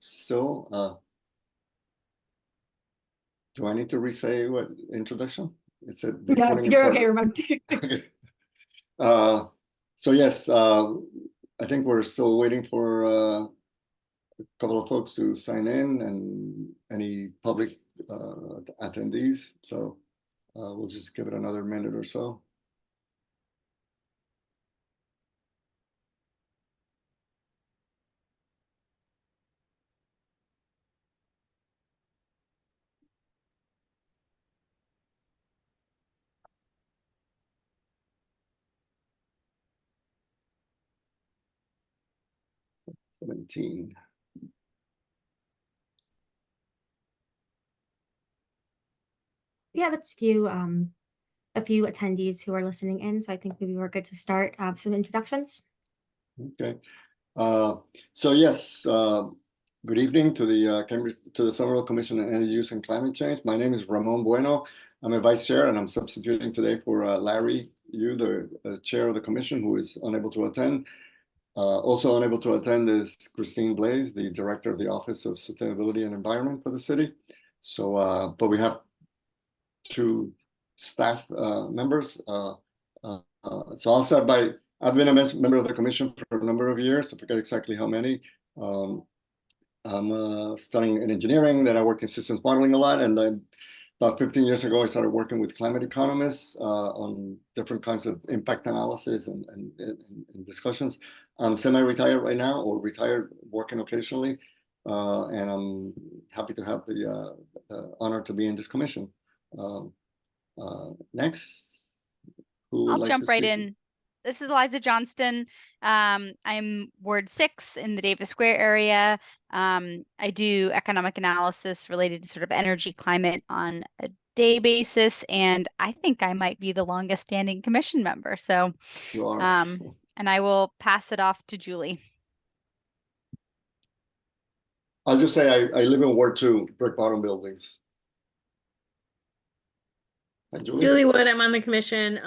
still. Do I need to re-say what introduction? It said recording in You're okay, progress. remember. So yes, I think we're still waiting for a couple of folks to sign in and any public attendees. So we'll just give it another minute or so. So 17. We have a few attendees who are listening in, so I think maybe we're good to start some introductions. Okay. So yes, good evening to the Somerville Commission on Energy Use and Climate Change. My name is Ramon Bueno. I'm a vice chair, and I'm substituting today for Larry Yu, the chair of the commission, who is unable to attend. Also unable to attend is Christine Blaze, the director of the Office of Sustainability and Environment for the city. So, but we have two staff members. So I'll start by, I've been a member of the commission for a number of years. I forget exactly how many. I'm studying in engineering, then I worked in systems modeling a lot, and then about 15 years ago, I started working with climate economists on different kinds of impact analysis and discussions. I'm semi-retired right now, or retired, working occasionally, and I'm happy to have the honor to be in this commission. Next, who would I'll like jump to right speak? in. This is Eliza Johnston. I'm Ward 6 in the Davis Square area. I do economic analysis related to sort of energy climate on a day basis, and I think I might be the longest standing commission member. So, You are. and I will pass it off to Julie. I'll just say I live in Ward 2, brick bottom buildings. And Julie? Julie Wood, I'm on the commission.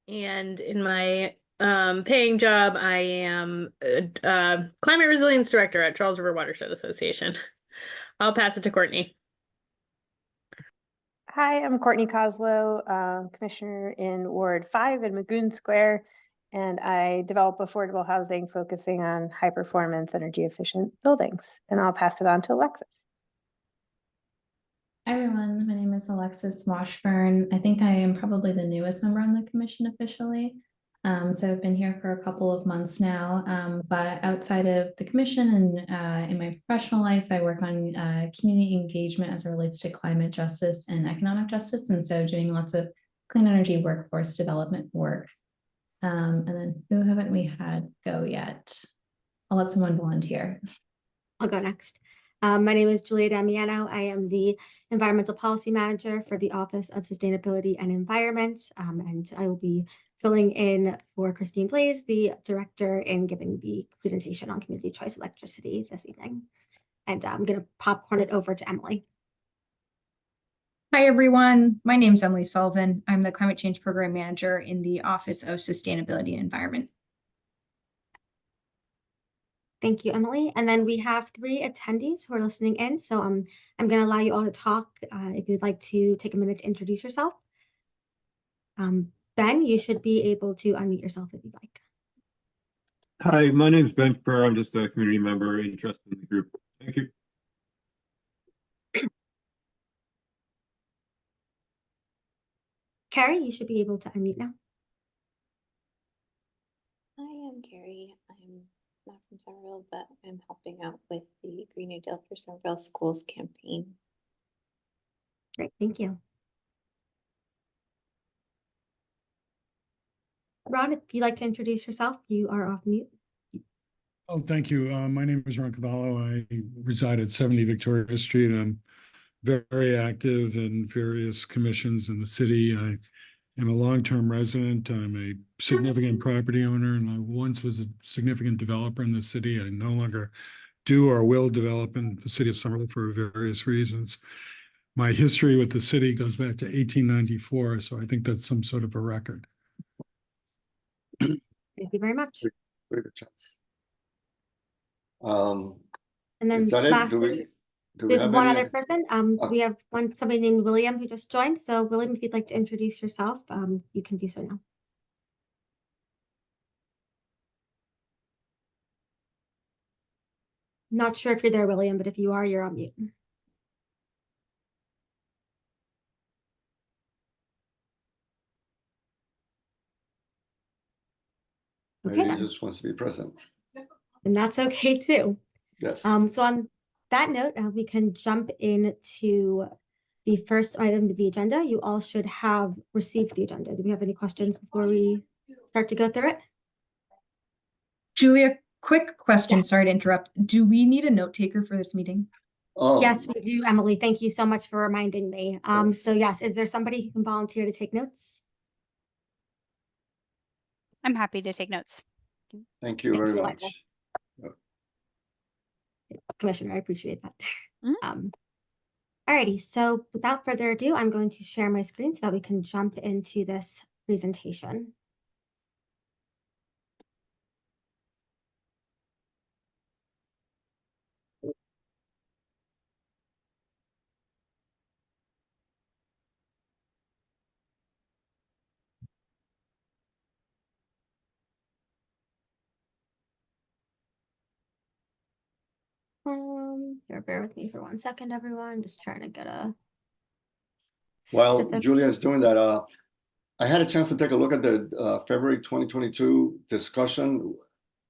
And in my paying job, I am a climate resilience director at Charles River Watershed Association. I'll pass it to Courtney. Hi, I'm Courtney Coslow, Commissioner in Ward 5 in Magoon Square, and I develop affordable housing focusing on high performance, energy efficient buildings. And I'll pass it on to Alexis. Hi everyone, my name is Alexis Washburn. I think I am probably the newest member on the commission officially. So I've been here for a couple of months now, but outside of the commission and in my professional life, I work on community engagement as it relates to climate justice and economic justice. And so doing lots of clean energy workforce development work. And then who haven't we had go yet? I'll let someone volunteer. I'll go next. My name is Julia Damiano. I am the Environmental Policy Manager for the Office of Sustainability and Environment, and I will be filling in for Christine Blaze, the Director, in giving the presentation on community choice electricity this evening. And I'm going to popcorn it over to Emily. Hi, everyone. My name is Emily Sullivan. I'm the Climate Change Program Manager in the Office of Sustainability and Environment. Thank you, Emily. And then we have 3 attendees who are listening in. So I'm going to allow you all to talk if you'd like to take a minute to introduce yourself. Ben, you should be able to unmute yourself if you'd like. Hi, my name is Ben Kerr. I'm just a community member interested in the group. Thank you. Carrie, you should be able to unmute now. Hi, I'm Carrie. I'm not from Somerville, but I'm helping out with the Green New Deal for Somerville Schools campaign. Great, thank you. Ron, if you'd like to introduce yourself, you are off mute. Oh, thank you. My name is Ron Cavallo. I reside at 70 Victoria Street. I'm very active in various commissions in the city. I am a long-term resident. I'm a significant property owner, and I once was a significant developer in the city. I no longer do or will develop in the city of Somerville for various reasons. My history with the city goes back to 1894, so I think that's some sort of a record. Thank you very much. Very good chance. And then Is that it? lastly, Do we there's have one any? other person. We have somebody named William who just joined. So William, if you'd like to introduce yourself, you can do so now. Not sure if you're there, William, but if you are, you're on mute. Maybe Okay, he then. just wants to be present. And that's okay too. Yes. So on that note, we can jump into the first item of the agenda. You all should have received the agenda. Do we have any questions before we start to go through it? Julia, quick question. Yeah. Sorry to interrupt. Do we need a note taker for this meeting? Oh, Yes, we do, Emily. Thank you so much for reminding me. Yes. So yes, is there somebody who can volunteer to take notes? I'm happy to take notes. thank you Thank very you, much. Eliza. Commissioner, I appreciate that. Mhm. Alrighty, so without further ado, I'm going to share my screen so that we can jump into this presentation. Here, bear with me for 1 second, everyone. Just trying to get a While specific- Julia is doing that, I had a chance to take a look at the February 2022 discussion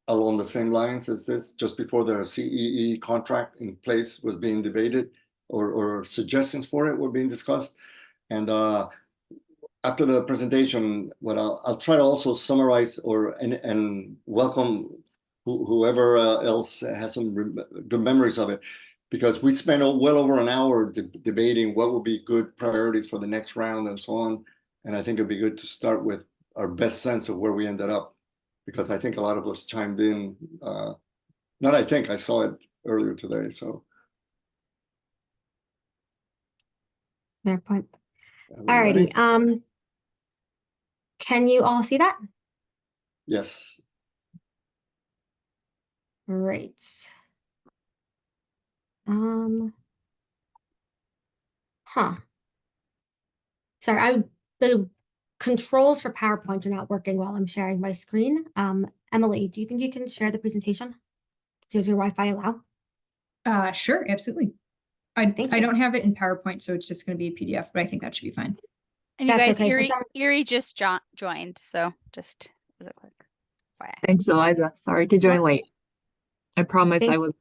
along the same lines as this, just before the CEE contract in place was being debated, or suggestions for it were being discussed. And after the presentation, what I'll try to also summarize and welcome whoever else has some good memories of it, because we spent well over an hour debating what would be good priorities for the next round and so on. And I think it'd be good to start with our best sense of where we ended up, because I think a lot of us chimed in. Not I think, I saw it earlier today, so. Fair point. Everybody? Alrighty, can you all see that? Yes. Great. Sorry, the controls for PowerPoint are not working while I'm sharing my screen. Emily, do you think you can share the presentation? Does your Wi-Fi allow? Sure, absolutely. I don't have it in PowerPoint, so it's just going to be a PDF, but I think that should be fine. And you That's guys, okay. For some- Erie just joined, so just as a quick FYI. Thanks, Eliza. Sorry to join late. I promise Thank- I was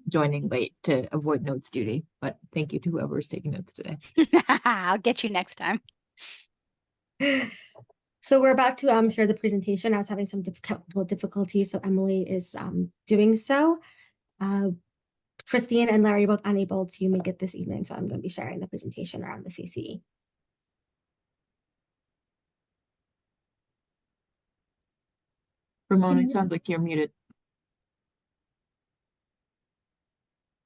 joining late to avoid notes duty, but thank you to whoever's taking notes today. I'll get you next time. So we're about to share the presentation. I was having some technical difficulties, so Emily is doing so. Christine and Larry are both unable to make it this evening, so I'm going to be sharing the presentation around the CCE. Ramon, it sounds like you're muted.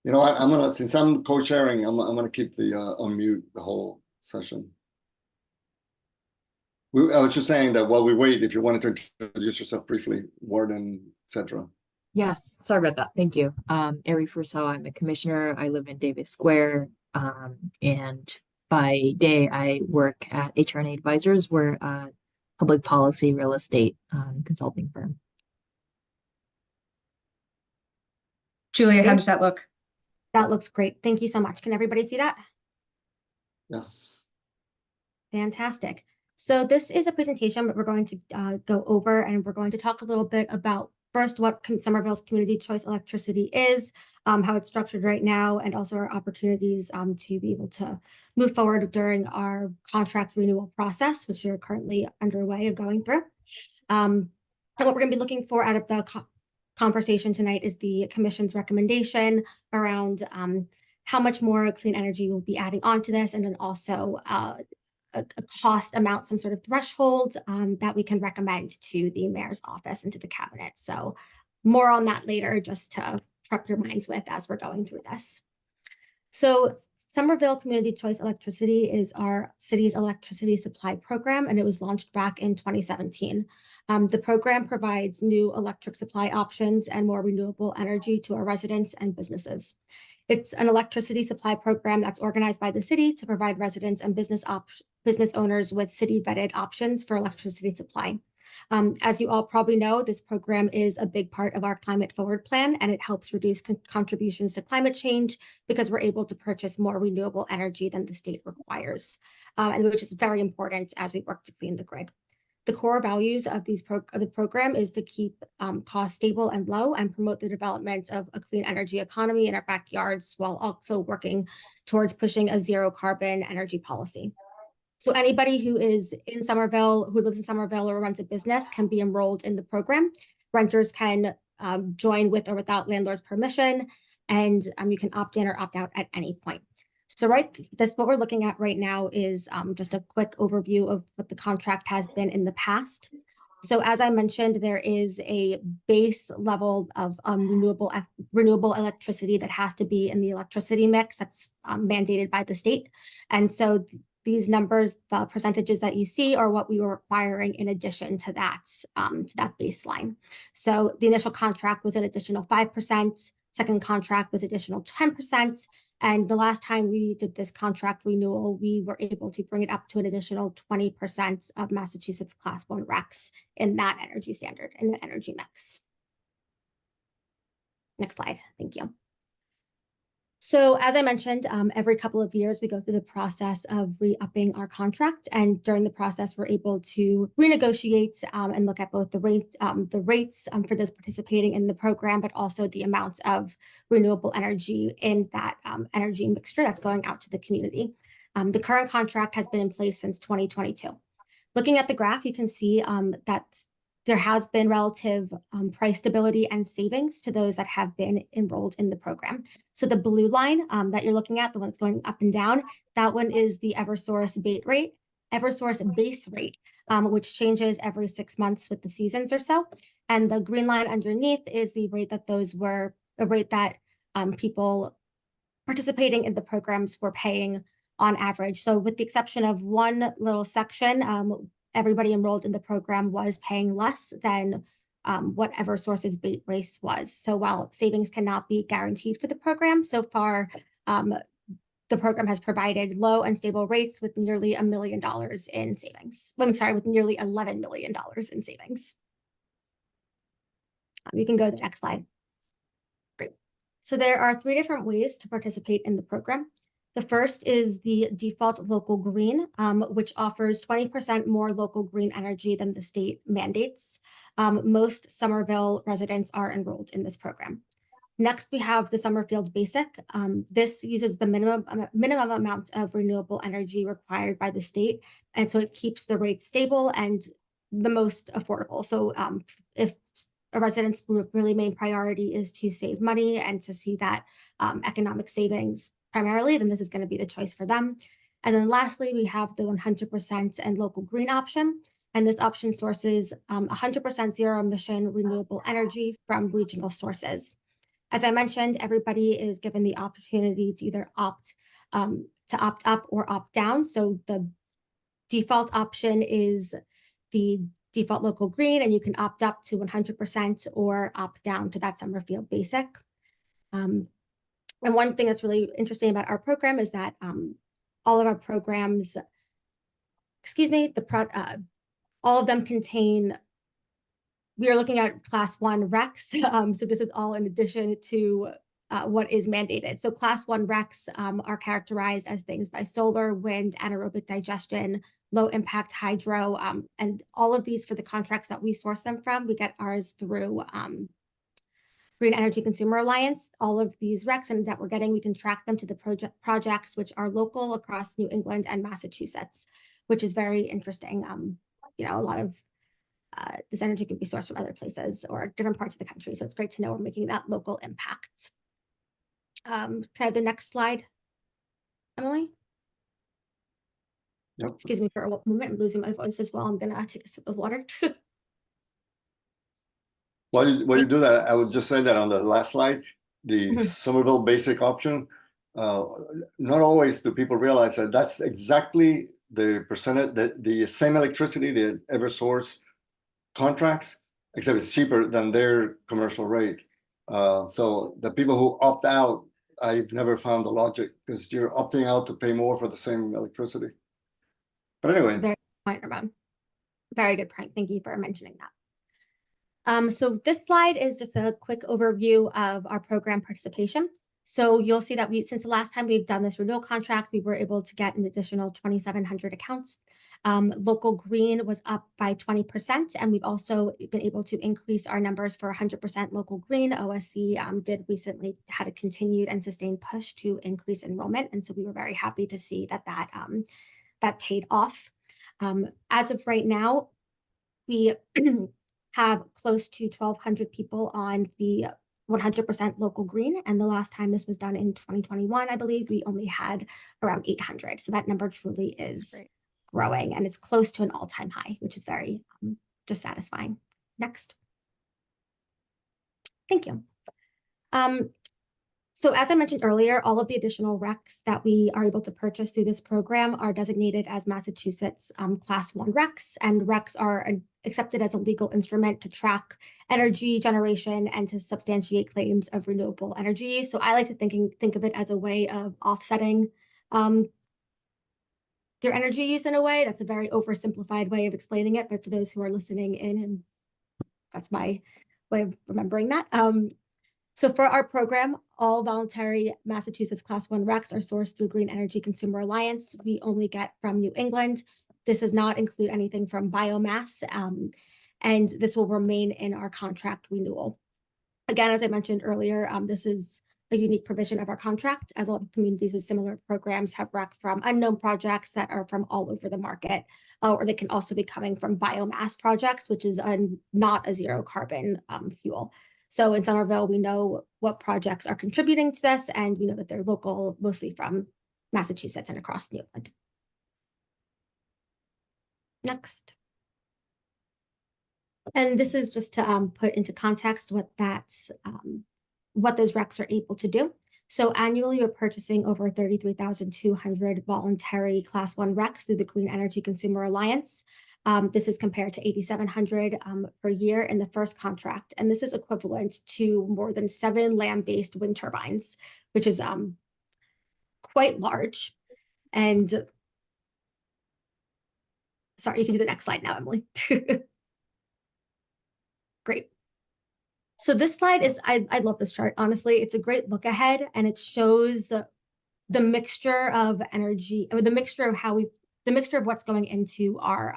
You know what, since I'm co-chairing, I'm gonna keep the unmute the whole session. I was just saying that while we wait, if you wanted to introduce yourself briefly, Warden, etc. Yes, sorry about that. Thank you. Erie Fursell, I'm a commissioner. I live in Davis Square. And by day, I work at HR&A Advisors. We're a public policy real estate consulting firm. Julia, how does that look? That looks great. Thank you so much. Can everybody see that? Yes. Fantastic. So this is a presentation that we're going to go over, and we're going to talk a little bit about first what Somerville's community choice electricity is, how it's structured right now, and also our opportunities to be able to move forward during our contract renewal process, which we're currently underway of going through. And what we're going to be looking for out of the conversation tonight is the Commission's recommendation around how much more clean energy we'll be adding onto this, and then also a cost amount, some sort of threshold that we can recommend to the mayor's office and to the cabinet. So more on that later, just to prep your minds with as we're going through this. So Somerville Community Choice Electricity is our city's electricity supply program, and it was launched back in 2017. The program provides new electric supply options and more renewable energy to our residents and businesses. It's an electricity supply program that's organized by the city to provide residents and business owners with city-vetted options for electricity supply. As you all probably know, this program is a big part of our Climate Forward plan, and it helps reduce contributions to climate change because we're able to purchase more renewable energy than the state requires, and which is very important as we work to clean the grid. The core values of the program is to keep costs stable and low and promote the development of a clean energy economy in our backyards while also working towards pushing a zero carbon energy policy. So anybody who is in Somerville, who lives in Somerville or runs a business can be enrolled in the program. Renters can join with or without landlord's permission, and you can opt in or opt out at any point. So what we're looking at right now is just a quick overview of what the contract has been in the past. So as I mentioned, there is a base level of renewable electricity that has to be in the electricity mix that's mandated by the state. And so these numbers, the percentages that you see, are what we were requiring in addition to that baseline. So the initial contract was an additional 5%, second contract was additional 10%, and the last time we did this contract renewal, we were able to bring it up to an additional 20% of Massachusetts Class 1 RECs in that energy standard, in the energy mix. Next slide, thank you. So as I mentioned, every couple of years, we go through the process of re-upping our contract. And during the process, we're able to renegotiate and look at both the rates for those participating in the program, but also the amount of renewable energy in that energy mixture that's going out to the community. The current contract has been in place since 2022. Looking at the graph, you can see that there has been relative price stability and savings to those that have been enrolled in the program. So the blue line that you're looking at, the one that's going up and down, that one is the Eversource base rate, which changes every 6 months with the seasons or so. And the green line underneath is the rate that people participating in the programs were paying on average. So with the exception of one little section, everybody enrolled in the program was paying less than what Eversource's base rate was. So while savings cannot be guaranteed for the program, so far the program has provided low and stable rates with nearly $1 million in savings. I'm sorry, with nearly $11 million in savings. You can go to the next slide. Great. So there are 3 different ways to participate in the program. The first is the default local green, which offers 20% more local green energy than the state mandates. Most Somerville residents are enrolled in this program. Next, we have the Summerfield Basic. This uses the minimum amount of renewable energy required by the state, and so it keeps the rate stable and the most affordable. So if a resident's really main priority is to save money and to see that economic savings primarily, then this is going to be the choice for them. And then lastly, we have the 100% and local green option. And this option sources 100% zero emission renewable energy from regional sources. As I mentioned, everybody is given the opportunity to either opt up or opt down. So the default option is the default local green, and you can opt up to 100% or opt down to that Summerfield Basic. And one thing that's really interesting about our program is that all of our programs, all of them contain, we are looking at Class 1 RECs. So this is all in addition to what is mandated. So Class 1 RECs are characterized as things by solar, wind, anaerobic digestion, low impact hydro, and all of these for the contracts that we source them from. We get ours through Green Energy Consumer Alliance. All of these RECs and that we're getting, we can track them to the projects which are local across New England and Massachusetts, which is very interesting. A lot of this energy can be sourced from other places or different parts of the country. So it's great to know we're making that local impact. Can I have the next slide, Emily? Yep. Excuse me for a moment, I'm losing my voice as well. I'm gonna take a sip of water. While you do that, I would just say that on the last slide, the Somerville Basic option not always do people realize that that's exactly the percentage, the same electricity that Eversource contracts, except it's cheaper than their commercial rate. So the people who opt out, I've never found the logic, because you're opting out to pay more for the same electricity. But anyway. Very good point, Ramon. Very good point. Thank you for mentioning that. So this slide is just a quick overview of our program participation. So you'll see that since the last time we've done this renewal contract, we were able to get an additional 2,700 accounts. Local green was up by 20%, and we've also been able to increase our numbers for 100% local green. OSC did recently had a continued and sustained push to increase enrollment, and so we were very happy to see that that paid off. As of right now, we have close to 1,200 people on the 100% local green. And the last time this was done in 2021, I believe we only had around 800. So that number truly is growing, and it's close to an all-time high, which is very just satisfying. Next. Thank you. So as I mentioned earlier, all of the additional RECs that we are able to purchase through this program are designated as Massachusetts Class 1 RECs, and RECs are accepted as a legal instrument to track energy generation and to substantiate claims of renewable energy. So I like to think of it as a way of offsetting your energy use in a way. That's a very oversimplified way of explaining it, but for those who are listening in, and that's my way of remembering that. So for our program, all voluntary Massachusetts Class 1 RECs are sourced through Green Energy Consumer Alliance. We only get from New England. This does not include anything from biomass, and this will remain in our contract renewal. Again, as I mentioned earlier, this is a unique provision of our contract, as a lot of communities with similar programs have REC from unknown projects that are from all over the market, or they can also be coming from biomass projects, which is not a zero carbon fuel. So in Somerville, we know what projects are contributing to this, and we know that they're local, mostly from Massachusetts and across New England. Next. And this is just to put into context what those RECs are able to do. So annually, we're purchasing over 33,200 voluntary Class 1 RECs through the Green Energy Consumer Alliance. This is compared to 8,700 per year in the first contract, and this is equivalent to more than 7 land-based wind turbines, which is quite large. And sorry, you can do the next slide now, Emily. Great. So this slide is, I love this chart, honestly. It's a great look ahead, and it shows the mixture of energy, or the mixture of what's going into our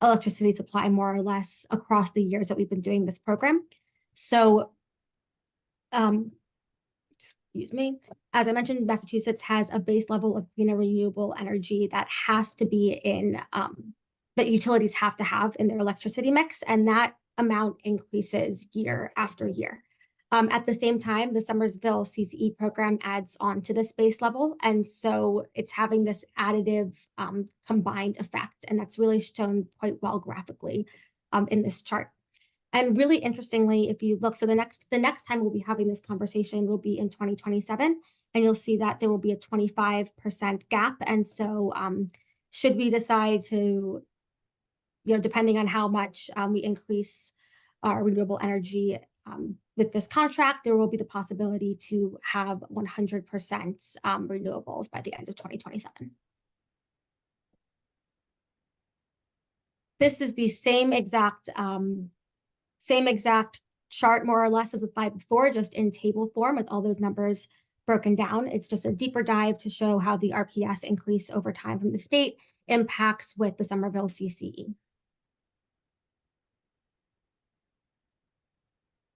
electricity supply, more or less, across the years that we've been doing this program. So, excuse me, as I mentioned, Massachusetts has a base level of clean and renewable energy that has to be in, that utilities have to have in their electricity mix, and that amount increases year after year. At the same time, the Somersville CCE program adds on to this base level, and so it's having this additive combined effect, and that's really shown quite well graphically in this chart. And really interestingly, if you look, so the next time we'll be having this conversation will be in 2027, and you'll see that there will be a 25% gap. And so should we decide to, depending on how much we increase our renewable energy with this contract, there will be the possibility to have 100% renewables by the end of 2027. This is the same exact chart, more or less, as the slide before, just in table form with all those numbers broken down. It's just a deeper dive to show how the RPS increase over time from the state impacts with the Somerville CCE.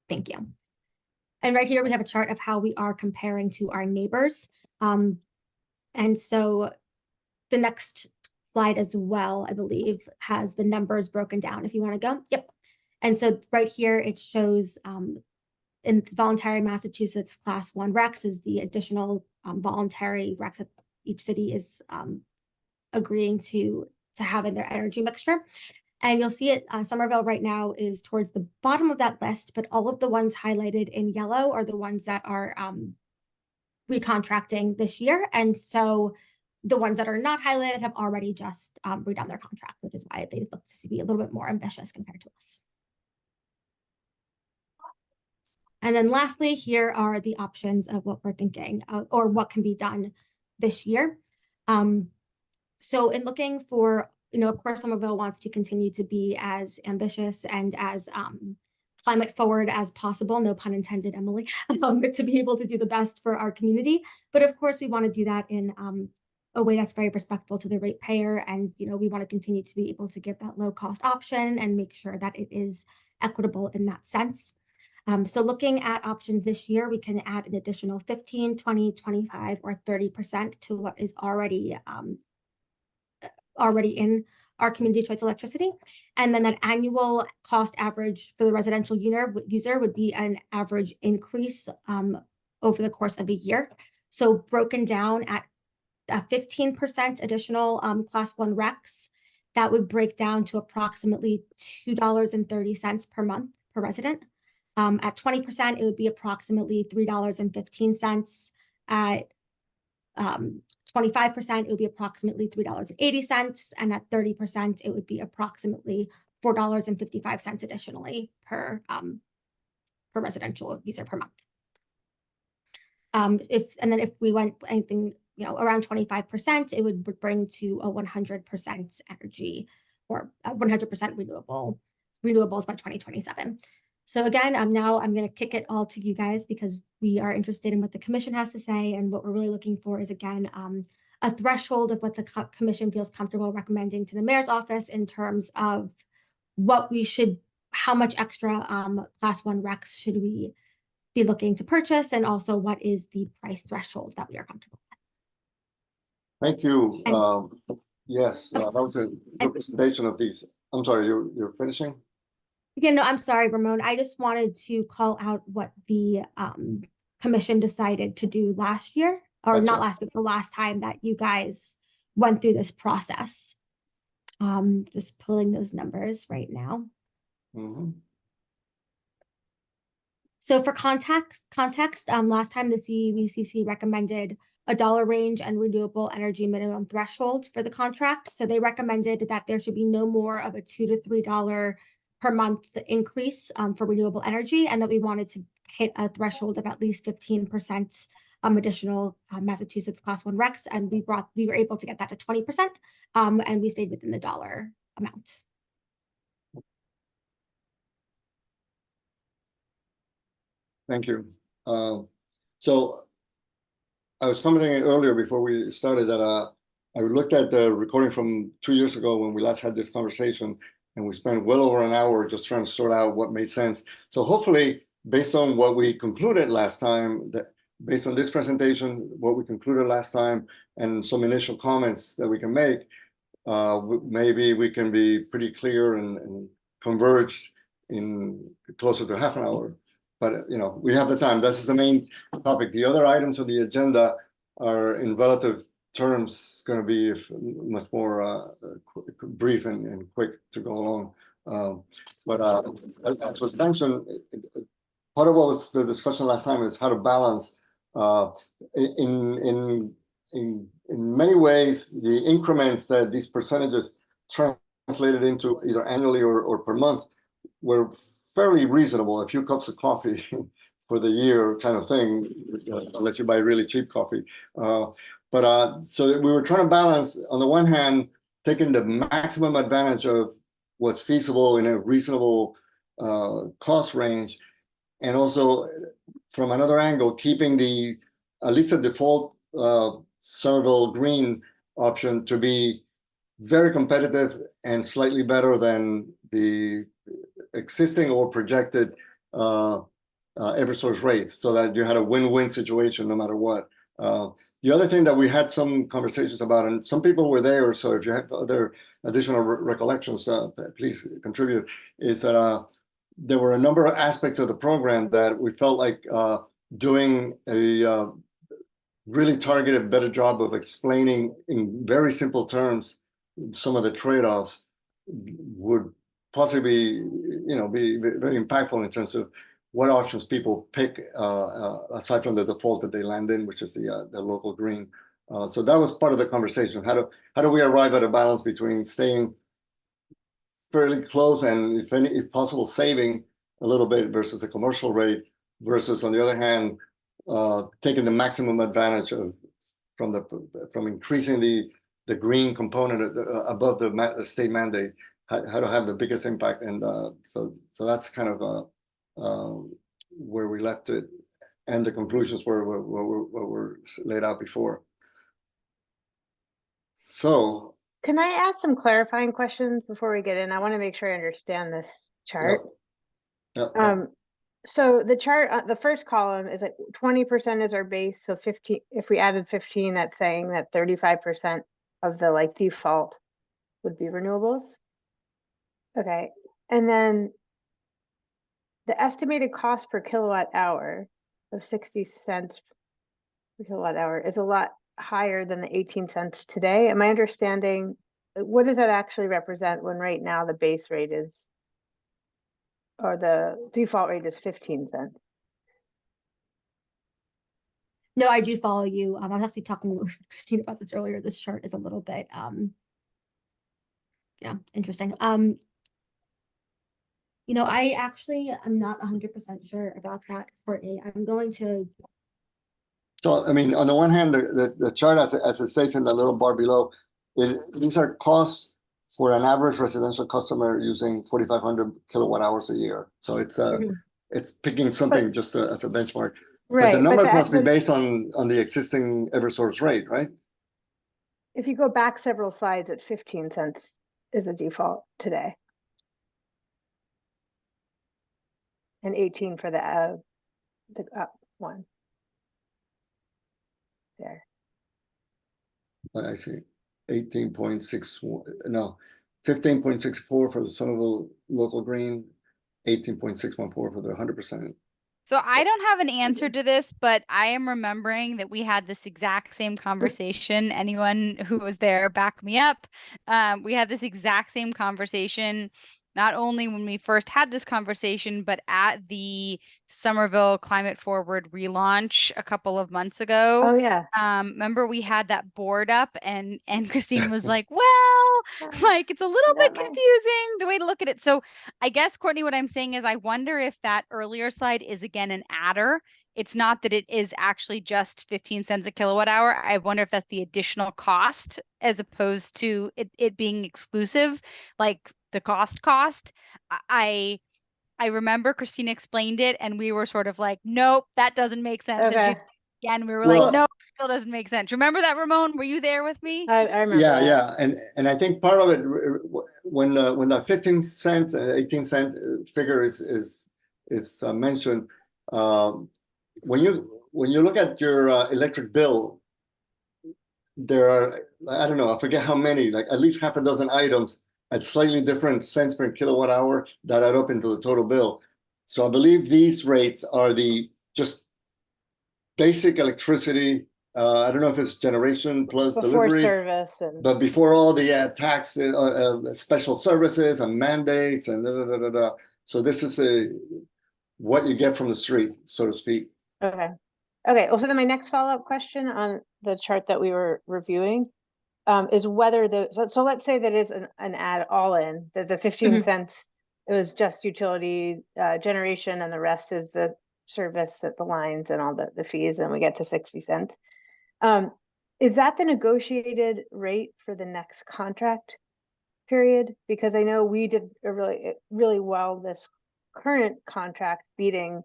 Thank you. And right here, we have a chart of how we are comparing to our neighbors. And so the next slide as well, I believe, has the numbers broken down if you want to go. Yep. And so right here, it shows in voluntary Massachusetts Class 1 RECs is the additional voluntary RECs that each city is agreeing to have in their energy mixture. And you'll see it, Somerville right now is towards the bottom of that list, but all of the ones highlighted in yellow are the ones that are recontracting this year. And so the ones that are not highlighted have already just redone their contract, which is why they look to be a little bit more ambitious compared to us. And then lastly, here are the options of what we're thinking or what can be done this year. So in looking for, of course, Somerville wants to continue to be as ambitious and as climate forward as possible, no pun intended, Emily, to be able to do the best for our community. But of course, we want to do that in a way that's very respectful to the ratepayer. And, we want to continue to be able to give that low cost option and make sure that it is equitable in that sense. So looking at options this year, we can add an additional 15, 20, 25, or 30% to what is already in our community choice electricity. And then that annual cost average for the residential user would be an average increase over the course of a year. So broken down at a 15% additional class 1 RECs, that would break down to approximately $2.30 per month per resident. At 20%, it would be approximately $3.15. At 25%, it would be approximately $3.80. And at 30%, it would be approximately $4.55 additionally per residential user per month. If we went anything around 25%, it would bring to a 100% energy or 100% renewables by 2027. So again, now I'm going to kick it all to you guys because we are interested in what the commission has to say, and what we're really looking for is, again, a threshold of what the commission feels comfortable recommending to the mayor's office in terms of how much extra class 1 RECs should we be looking to purchase, and also what is the price threshold that we are comfortable with. Thank you. Yes, that was a good presentation of these. I'm sorry, you're finishing? Yeah, no, I'm sorry, Ramon. I just wanted to call out what the commission decided to do last year, or not last year, the last time that you guys went through this process. Just pulling those numbers right now. Mm-hmm. So for context, last time the CEUCC recommended a dollar range and renewable energy minimum threshold for the contract. So they recommended that there should be no more of a $2 to $3 per month increase for renewable energy, and that we wanted to hit a threshold of at least 15% additional Massachusetts class 1 RECs, and we were able to get that to 20%, and we stayed within the dollar amount. Thank you. So I was commenting earlier before we started that I looked at the recording from 2 years ago when we last had this conversation, and we spent well over an hour just trying to sort out what made sense. So hopefully, based on what we concluded last time, based on this presentation, what we concluded last time, and some initial comments that we can make, maybe we can be pretty clear and converge in closer to half an hour. But we have the time. That's the main topic. The other items on the agenda are in relative terms going to be much more brief and quick to go along. But as was mentioned, part of what was the discussion last time is how to balance in many ways the increments that these percentages translated into either annually or per month were fairly reasonable. A few cups of coffee for the year kind of thing, unless you buy really cheap coffee. So we were trying to balance, on the one hand, taking the maximum advantage of what's feasible in a reasonable cost range, and also from another angle, keeping at least the default Somerville Green option to be very competitive and slightly better than the existing or projected Eversource rates, so that you had a win-win situation no matter what. The other thing that we had some conversations about, and some people were there, so if you have other additional recollections, please contribute, is that there were a number of aspects of the program that we felt like doing a really targeted, better job of explaining in very simple terms some of the trade-offs would possibly, be very impactful in terms of what options people pick aside from the default that they land in, which is the local green. So that was part of the conversation. How do we arrive at a balance between staying fairly close and if possible saving a little bit versus the commercial rate, versus on the other hand taking the maximum advantage from increasing the green component above the state mandate, how to have the biggest impact. And so that's kind of where we left it, and the conclusions were laid out before. So can I ask some clarifying questions before we get in? I want to make sure I understand this chart. Yep. So the chart, the first column is like 20% is our base. So 15, if we added 15, that's saying that 35% of the like default would be renewables. Okay. And then the estimated cost per kilowatt hour of 60 cents per kilowatt hour is a lot higher than the 18 cents today. Am I understanding, what does that actually represent when right now the base rate is, or the default rate is 15 cents? No, I do follow you. I was actually talking with Christine about this earlier. This chart is a little bit, interesting. I actually am not 100% sure about that, Courtney. I'm going to. So, I mean, on the one hand, the chart, as it says in the little bar below, these are costs for an average residential customer using 4,500 kilowatt hours a year. So it's picking something just as a benchmark. Right. But the numbers must be based on the existing Eversource rate, right? If you go back several slides, at 15 cents is the default today. And 18 for the up one. There. I see. 18.61, no, 15.64 for the Somerville local green, 18.614 for the 100%. So I don't have an answer to this, but I am remembering that we had this exact same conversation. Anyone who was there, back me up. We had this exact same conversation, not only when we first had this conversation, but at the Somerville Climate Forward relaunch a couple of months ago. Oh yeah. Remember we had that board up and Christine was like, well, like it's a little bit confusing the way to look at it. So I guess, Courtney, what I'm saying is I wonder if that earlier slide is again an adder. It's not that it is actually just 15 cents a kilowatt hour. I wonder if that's the additional cost as opposed to it being exclusive, like the cost. I remember Christina explained it and we were sort of like, nope, that doesn't make sense. Okay. And again, we were like, nope, still doesn't make sense. Remember that, Ramon? Were you there with me? I remember. Yeah. And I think part of it, when the 15 cents, 18 cent figure is mentioned, when you look at your electric bill, there are, I don't know, I forget how many, like at least half a dozen items at slightly different cents per kilowatt hour that add up into the total bill. So I believe these rates are the just basic electricity. I don't know if it's generation plus before delivery, service but before all the taxes, special services and mandates and So this is what you get from the street, so to speak. Okay. Well, so then my next follow-up question on the chart that we were reviewing is whether so let's say that is an add all in, that the 15 cents, it was just utility generation and the rest is the service at the lines and all the fees, and we get to 60 cents. Is that the negotiated rate for the next contract period? Because I know we did really well this current contract beating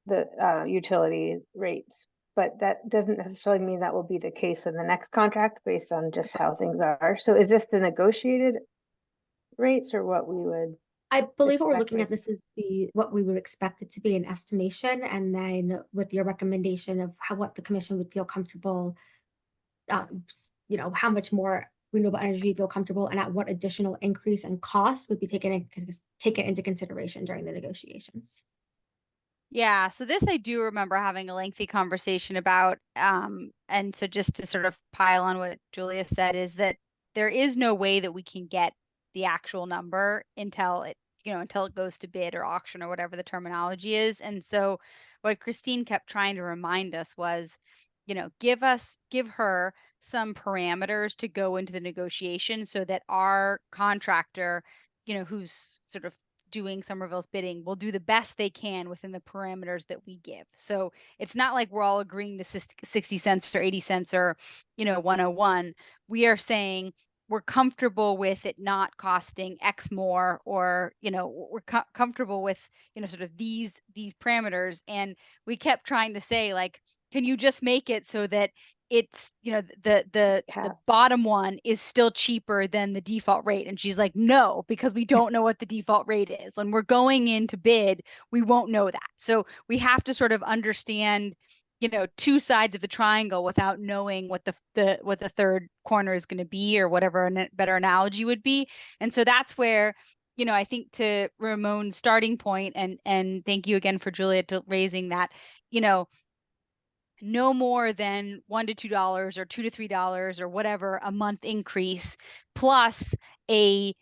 the utility rates, but that doesn't necessarily mean that will be the case in the next contract based on just how things are. So is this the negotiated rates or what we would? I believe what we're looking at, this is what we would expect it to be, an estimation, and then with your recommendation of what the commission would feel comfortable, how much more renewable energy you feel comfortable, and at what additional increase and cost would be taken into consideration during the negotiations. Yeah, so this I do remember having a lengthy conversation about, and so just to sort of pile on what Julia said is that there is no way that we can get the actual number until it until it goes to bid or auction or whatever the terminology is. And so what Christine kept trying to remind us was, give her some parameters to go into the negotiation so that our contractor, who's sort of doing Somerville's bidding, will do the best they can within the parameters that we give. So it's not like we're all agreeing to 60 cents or 80 cents or, 101. We are saying we're comfortable with it not costing X more, or, we're comfortable with, sort of these parameters. And we kept trying to say, like, can you just make it so that it's, the bottom one is still cheaper than the default rate? And she's like, no, because we don't know what the default rate is. When we're going into bid, we won't know that. So we have to sort of understand, two sides of the triangle without knowing what the third corner is going to be, or whatever a better analogy would be. And so that's where, I think, to Ramon's starting point, and thank you again for Julia to raising that, no more than $1 to $2 or $2 to $3 or whatever a month increase, plus a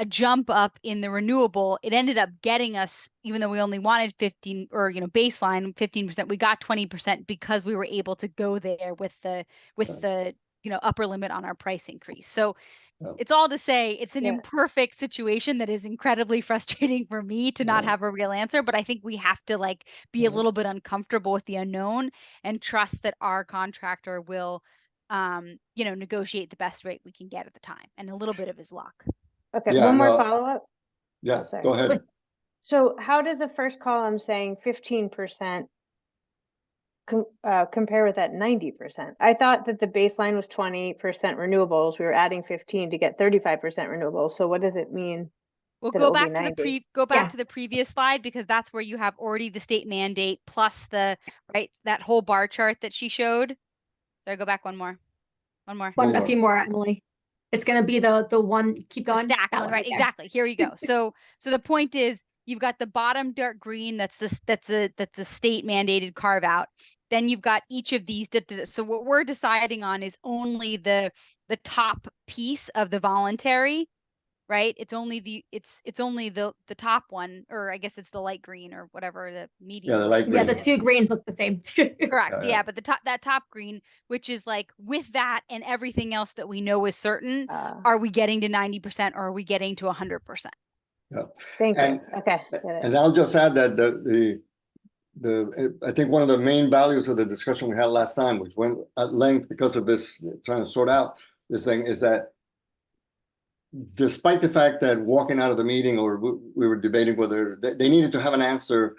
jump up in the renewable. It ended up getting us, even though we only wanted 15, or baseline 15%, we got 20% because we were able to go there with the upper limit on our price increase. So it's all to say it's an imperfect situation that is incredibly frustrating for me to not have a real answer. But I think we have to be a little bit uncomfortable with the unknown and trust that our contractor will, negotiate the best rate we can get at the time. And a little bit of his luck. Okay, one more follow-up. Yeah, go ahead. So how does the first column saying 15% compare with that 90%? I thought that the baseline was 20% renewables. We were adding 15 to get 35% renewables. So what does it mean? We'll go back to the previous slide, because that's where you have already the state mandate plus that whole bar chart that she showed. So go back one more. A few more, Emily. It's going to be the one, keep going. The stacked one, right? Exactly. Here we go. So the point is, you've got the bottom dark green, that's the state mandated carve out. Then you've got each of these. So what we're deciding on is only the top piece of the voluntary, right? It's only the top one, or I guess it's the light green or whatever, the medium. Yeah, the light green. Yeah, the two greens look the same. Correct. Yeah, but that top green, which is with that and everything else that we know is certain, are we getting to 90% or are we getting to 100%? Yeah. Thank you. Okay. And I'll just add that I think one of the main values of the discussion we had last time, which went at length because of this, trying to sort out this thing, is that despite the fact that walking out of the meeting, or we were debating whether they needed to have an answer,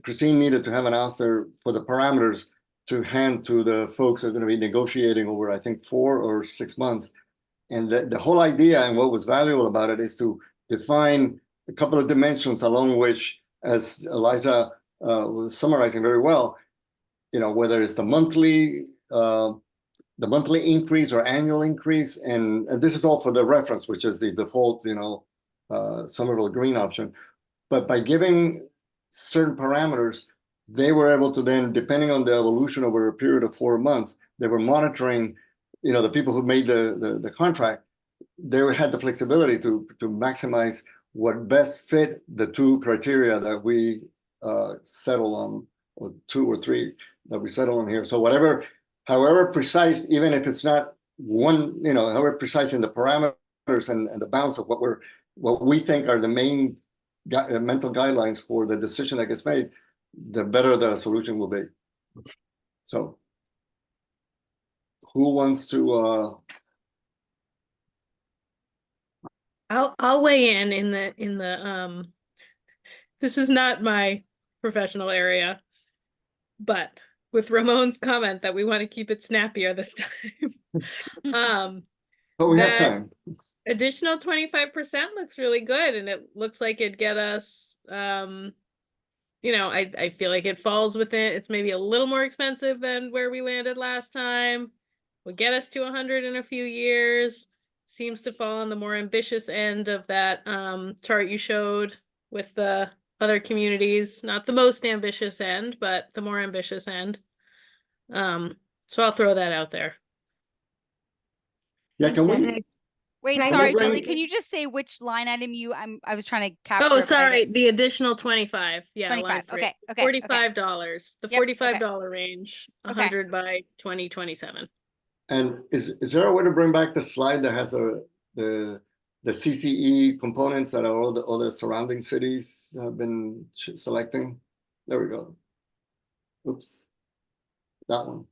Christine needed to have an answer for the parameters to hand to the folks who are going to be negotiating over, I think, 4 or 6 months. And the whole idea and what was valuable about it is to define a couple of dimensions along which, as Eliza was summarizing very well, whether it's the monthly increase or annual increase, and this is all for the reference, which is the default, Somerville green option. But by giving certain parameters, they were able to then, depending on the evolution over a period of 4 months, they were monitoring, the people who made the contract, they had the flexibility to maximize what best fit the 2 criteria that we settle on, or 2 or 3 that we settle on here. So however precise, even if it's not one, however precise in the parameters and the bounds of what we think are the main mental guidelines for the decision that gets made, the better the solution will be. So who wants to I'll weigh in the this is not my professional area, but with Ramon's comment that we want to keep it snappier this time. but we have time. Additional 25% looks really good, and it looks like it'd get us I feel like it falls within, it's maybe a little more expensive than where we landed last time. Would get us to 100 in a few years. Seems to fall on the more ambitious end of that chart you showed with the other communities. Not the most ambitious end, but the more ambitious end. So I'll throw that out there. Yeah, can we? Wait, Can I sorry, make- Julie, can you just say which line item I was trying to capture. Oh, it, but I sorry, didn't- the additional 25. Yeah, 25. line 3. Okay, okay, $45. The Yep, okay. $45 range, Okay. 100 by 2027. And is there a way to bring back the slide that has the CCE components that are all the surrounding cities have been selecting? There we go. Oops, that one.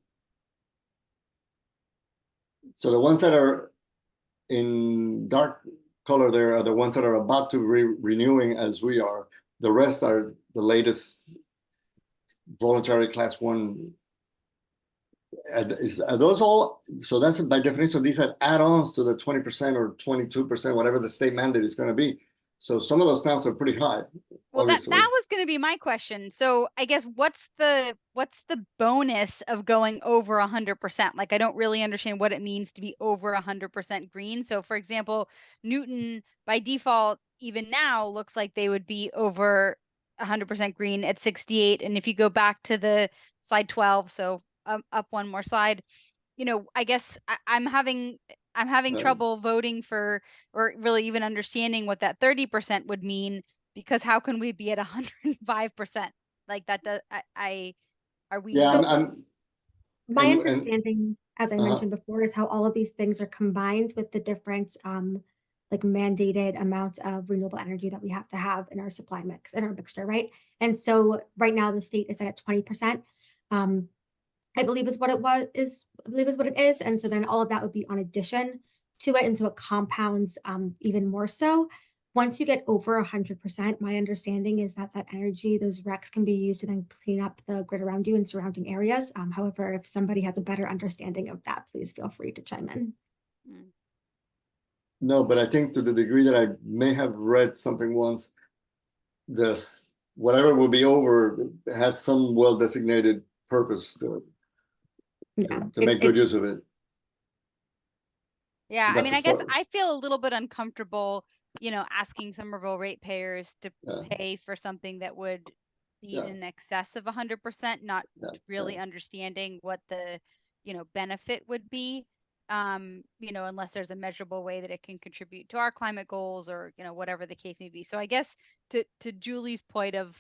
So the ones that are in dark color there are the ones that are about to be renewing as we are. The rest are the latest voluntary class 1. Are those all? So that's by definition, these are add-ons to the 20% or 22%, whatever the state mandate is going to be. So some of those towns are pretty high. Well, that obviously. was going to be my question. So I guess what's the bonus of going over 100%? Like, I don't really understand what it means to be over 100% green. So for example, Newton by default, even now looks like they would be over 100% green at 68. And if you go back to the slide 12, so up one more slide, I guess I'm having Right. trouble voting for, or really even understanding what that 30% would mean, because how can we be at 105%? Like that does, are we? Yeah, So- I'm My and- understanding, as I Uh-huh. mentioned before, is how all of these things are combined with the different like mandated amount of renewable energy that we have to have in our supply mix, in our mixture, right? And so right now the state is at 20%. I believe is what it is. And so then all of that would be on addition to it. And so it compounds even more so. Once you get over 100%, my understanding is that energy, those RECs can be used to then clean up the grid around you and surrounding areas. However, if somebody has a better understanding of that, please feel free to chime in. No, but I think to the degree that I may have read something once, this whatever will be over has some well-designated purpose to Yeah, make good use of it. Yeah, I That's mean, as I guess far- I feel a little bit uncomfortable, asking Somerville ratepayers to Yeah. pay for something that would be Yeah. in excess of 100%, not Yeah, really yeah. understanding what the, benefit would be. Unless there's a measurable way that it can contribute to our climate goals, or, whatever the case may be. So I guess to Julie's point of,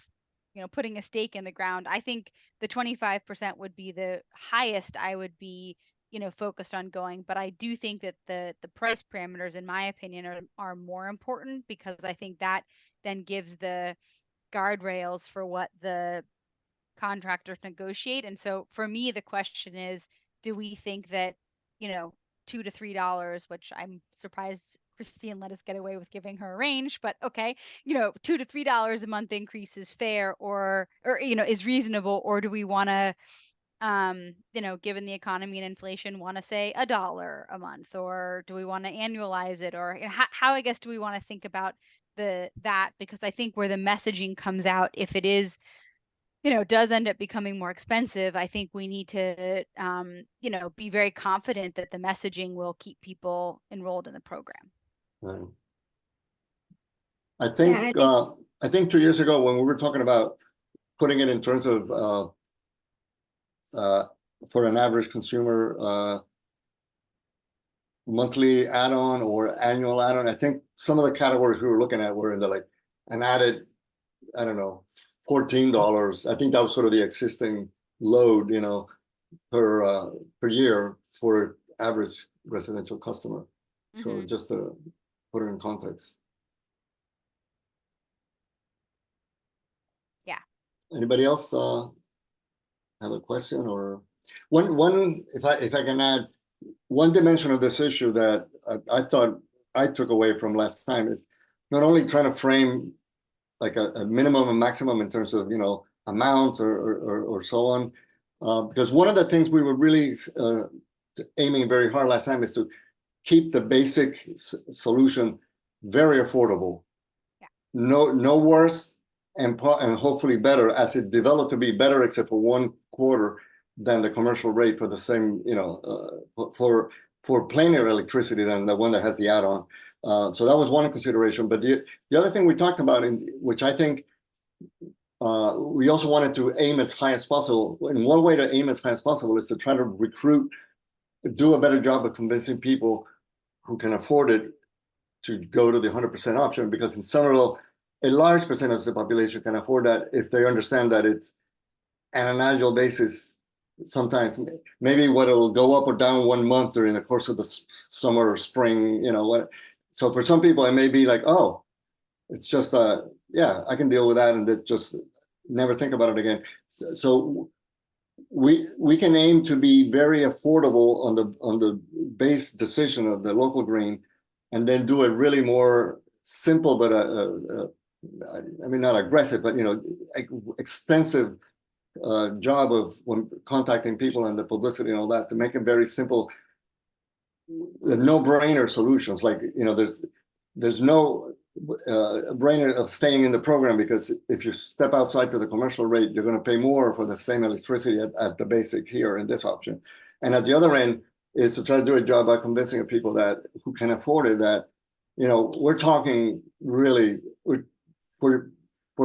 putting a stake in the ground, I think the 25% would be the highest I would be, focused on going. But I do think that the price parameters, in my opinion, are more important, because I think that then gives the guardrails for what the contractors negotiate. And so for me, the question is, do we think that, $2 to $3, which I'm surprised Christine let us get away with giving her a range, but okay, $2 to $3 a month increase is fair, or is reasonable, or do we want to, given the economy and inflation, want to say $1 a month, or do we want to annualize it, or how I guess do we want to think about that? Because I think where the messaging comes out, if it is, does end up becoming more expensive, I think we need to, be very confident that the messaging will keep people enrolled in the program. Right. I think 2 years ago when we were talking about putting it in terms of for an average consumer monthly add-on or annual add-on, I think some of the categories we were looking at were in the an added, I don't know, $14. I think that was sort of the existing load, per year for average residential customer. So just to put it in context. Yeah. Anybody else have a question? Or one if I can add one dimension of this issue that I thought I took away from last time is not only trying to frame like a minimum and maximum in terms of amounts or so on, because one of the things we were really aiming very hard last time is to keep the basic solution very affordable. Yeah. No worse, and hopefully better as it developed to be better, except for 1/4 than the commercial rate for the same, for plainer electricity than the one that has the add-on. So that was one consideration. But the other thing we talked about, which I think we also wanted to aim as high as possible. And one way to aim as high as possible is to try to do a better job of convincing people who can afford it to go to the 100% option, because in Somerville, a large percentage of the population can afford that if they understand that it's on an annual basis. Sometimes maybe what it'll go up or down 1 month during the course of the summer or spring, you know what. So for some people, it may be like, oh, it's just yeah, I can deal with that, and that just never think about it again. So we can aim to be very affordable on the base decision of the local green, and then do a really more simple but I mean, not aggressive, but you know, extensive job of when contacting people and the publicity and all that, to make it very simple, the no-brainer solutions. Like, you know, there's no brainer of staying in the program, because if you step outside to the commercial rate, you're going to pay more for the same electricity at the basic here in this option. And at the other end is to try to do a job by convincing people that who can afford it, that, you know, we're talking really for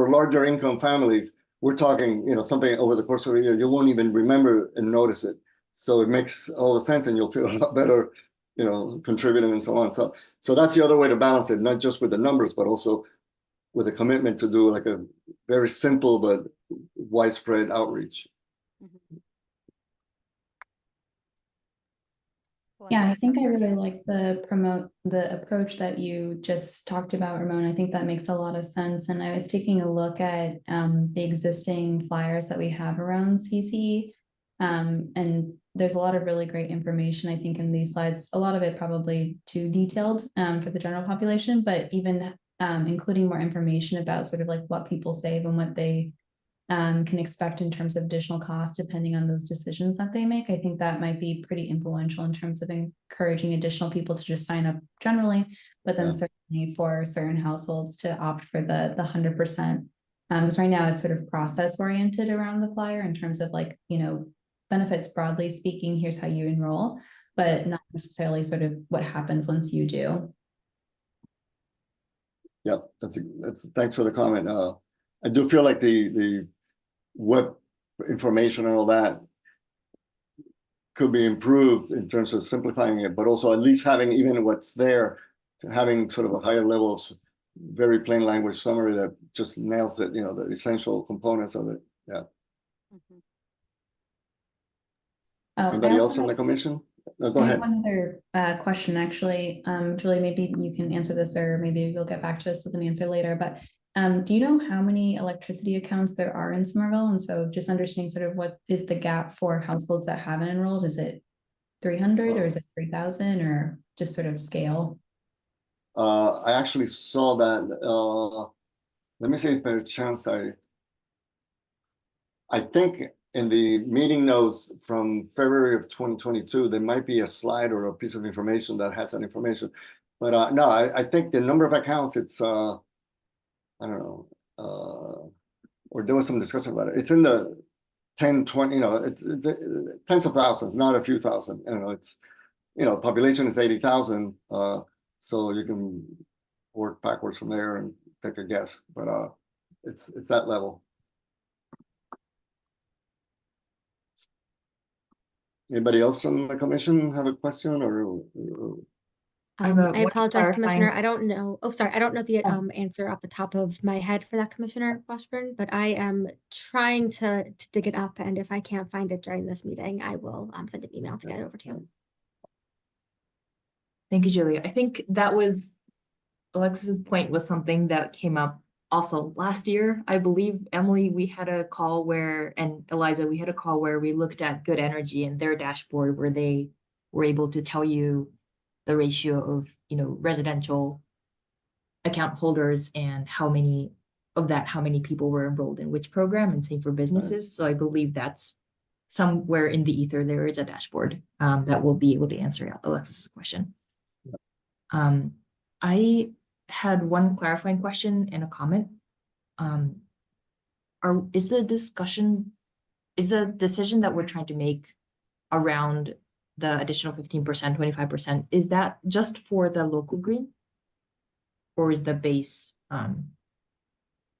larger income families, we're talking, you know, something over the course of a year you won't even remember and notice it. So it makes all the sense, and you'll feel a lot better, you know, contributing and so on. So that's the other way to balance it, not just with the numbers, but also with a commitment to do like a very simple but widespread outreach. Yeah, I think I really like the approach that you just talked about, Ramon. I think that makes a lot of sense. And I was taking a look at the existing flyers that we have around CCE. And there's a lot of really great information, I think, in these slides. A lot of it probably too detailed for the general population, but even including more information about sort of like what people save and what they can expect in terms of additional costs depending on those decisions that they make. I think that might be pretty influential in terms of encouraging additional people to just sign up generally, but then certainly for certain households to opt for the 100%. Because right now it's sort of process oriented around the flyer in terms of like, you know, benefits broadly speaking, here's how you enroll, but not necessarily sort of what happens once you do. Yeah, that's thanks for the comment. I do feel like the web information and all that could be improved in terms of simplifying it, but also at least having even what's there, to having sort of a higher level of very plain language summary that just nails it, you know, the essential components of it. Yeah. Anybody else from the commission? No, go ahead. One other question, actually. Julie, maybe you can answer this, or maybe you'll get back to us with an answer later. But do you know how many electricity accounts there are in Somerville? And so just understanding sort of what is the gap for households that haven't enrolled? Is it 300 or is it 3,000, or just sort of scale? I actually saw that. Let me see if by chance I think in the meeting notes from February of 2022, there might be a slide or a piece of information that has that information. But no, I think the number of accounts, it's, I don't know, or there was some discussion about it. It's in the 10, 20, you know, it's tens of thousands, not a few thousand. You know, it's, you know, population is 80,000. So you can work backwards from there and take a guess, but it's that level. Anybody else from the commission have a question or I have I one apologize, Commissioner. clarifying- I don't know. Oh, sorry. I don't know the Oh. answer off the top of my head for that, Commissioner Washburn, but I am trying to dig it up. And if I can't find it during this meeting, I will send an email to get it over to you. Thank you, Julia. I think that was Alexis's point, was something that came up also last year. I believe, Emily, we had a call where, and Eliza, we had a call where we looked at Good Energy and their dashboard, where they were able to tell you the ratio of, you know, residential account holders and how many people were enrolled in which program, and same for businesses. So I believe that's somewhere in the ether there is a dashboard that will be able to answer Alexis's question. I had one clarifying question and a comment. Is the decision that we're trying to make around the additional 15%, 25%, is that just for the local green? Or is the base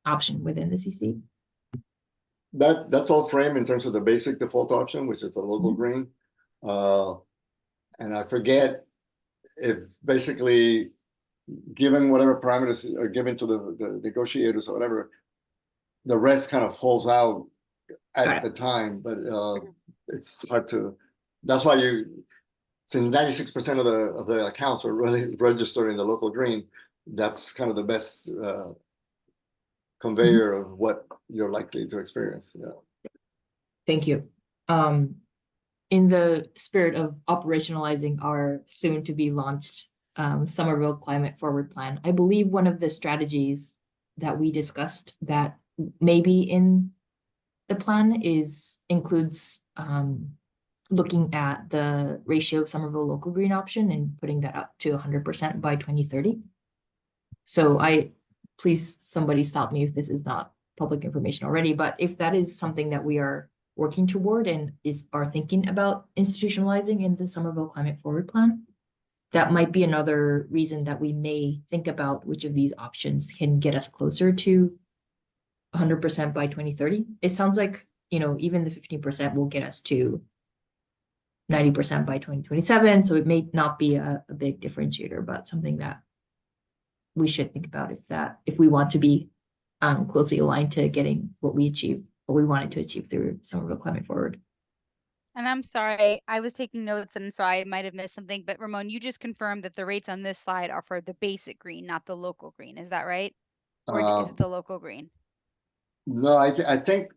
option within the CC? that's all framed in terms of the basic default option, which is the local green. And I forget if basically given whatever parameters are given to the negotiators or whatever, the rest kind of falls out at the time, but it's hard to, that's why since 96% of the accounts are really registered in the local green, that's kind of the best conveyor of what you're likely to experience. Yeah. Thank you. In the spirit of operationalizing our soon to be launched Somerville Climate Forward Plan, I believe one of the strategies that we discussed that maybe in the plan includes looking at the ratio of Somerville local green option and putting that up to 100% by 2030. So please somebody stop me if this is not public information already, but if that is something that we are working toward and are thinking about institutionalizing in the Somerville Climate Forward Plan, that might be another reason that we may think about which of these options can get us closer to 100% by 2030. It sounds like, even the 15% will get us to 90% by 2027. So it may not be a big differentiator, but something that we should think about if we want to be closely aligned to getting what we wanted to achieve through Somerville Climate Forward. And I'm sorry, I was taking notes and so I might have missed something, but Ramon, you just confirmed that the rates on this slide are for the basic green, not the local green. Is that right? Or is it the local green? No, I think,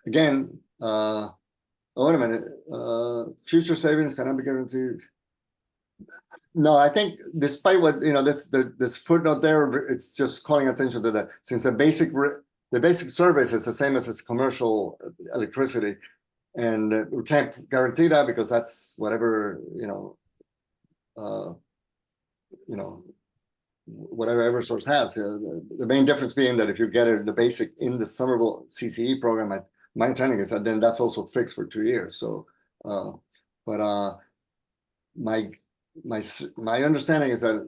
again, oh, wait a minute, future savings cannot be guaranteed. No, I think despite what, this footnote there, it's just calling attention to that, since the basic service is the same as its commercial electricity. And we can't guarantee that because that's whatever, whatever Eversource has. The main difference being that if you get it the basic in the Somerville CCE program, my understanding is that then that's also fixed for 2 years. So, but my understanding is that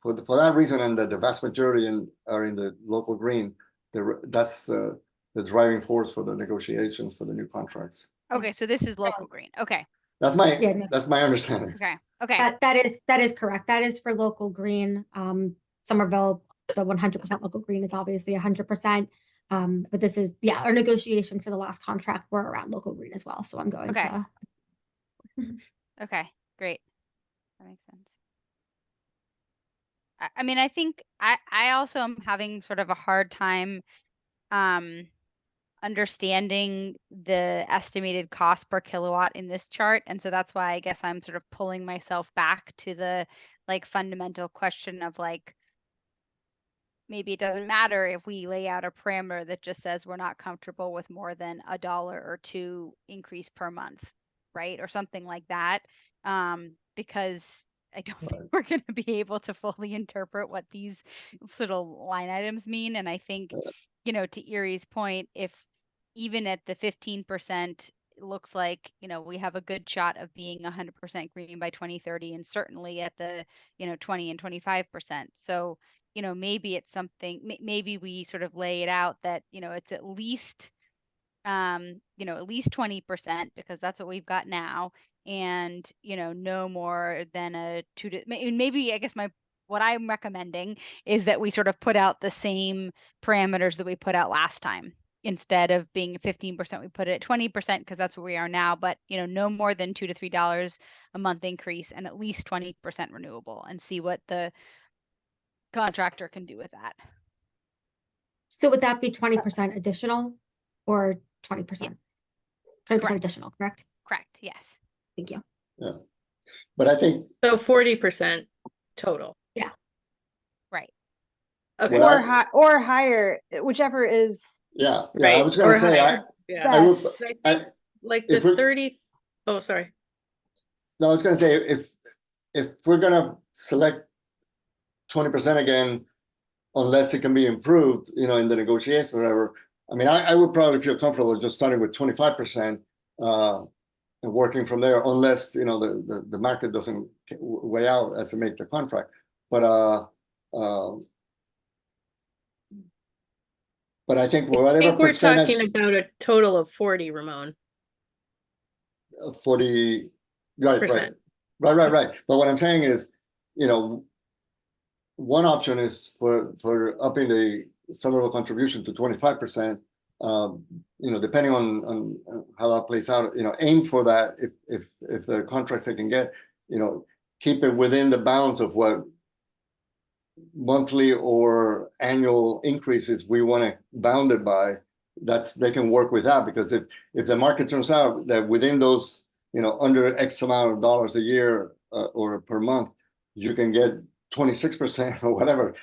for that reason, and that the vast majority are in the local green, that's the driving force for the negotiations for the new contracts. Okay, so this is local green. Okay. That's my understanding. Okay. Okay. That is correct. That is for local green. Somerville, the 100% local green is obviously 100%. But this is, our negotiations for the last contract were around local green as well. So I'm going to. Okay, great. That makes sense. I mean, I think I also am having sort of a hard time understanding the estimated cost per kilowatt in this chart. And so that's why I guess I'm sort of pulling myself back to the fundamental question of maybe it doesn't matter if we lay out a parameter that just says we're not comfortable with more than $1 or $2 increase per month, right? Or something like that. Because I don't think we're going to be able to fully interpret what these little line items mean. And I think, to Erie's point, if even at the 15%, it looks like, we have a good shot of being 100% green by 2030, and certainly at the, 20 and 25%. So, maybe it's something, maybe we sort of lay it out that, it's at least, at least 20%, because that's what we've got now. And, no more than a maybe, I guess what I'm recommending is that we sort of put out the same parameters that we put out last time. Instead of being 15%, we put it at 20% because that's where we are now. But, no more than $2 to $3 a month increase and at least 20% renewable, and see what the contractor can do with that. So would that be 20% additional or 20%? 20% additional, correct? Correct. Yes. Thank you. Yeah. But I think so 40% total. Yeah. Right. Okay. Or higher, whichever is. Yeah. Right. I was going to say, I would, like the 30. Oh, sorry. No, I was going to say, if we're going to select 20% again, unless it can be improved, in the negotiations or whatever, I mean, I would probably feel comfortable just starting with 25% and working from there, unless, the market doesn't weigh out as to make the contract. But I think whatever we're percentage, talking about a total of 40, Ramon. 40, right. But what I'm saying is, one option is for upping the Somerville contribution to 25%. Depending on how that plays out, aim for that. If the contracts they can get, keep it within the bounds of what monthly or annual increases we want to bound it by. They can work with that, because if the market turns out that within those, under X amount of dollars a year or per month, you can get 26% or whatever,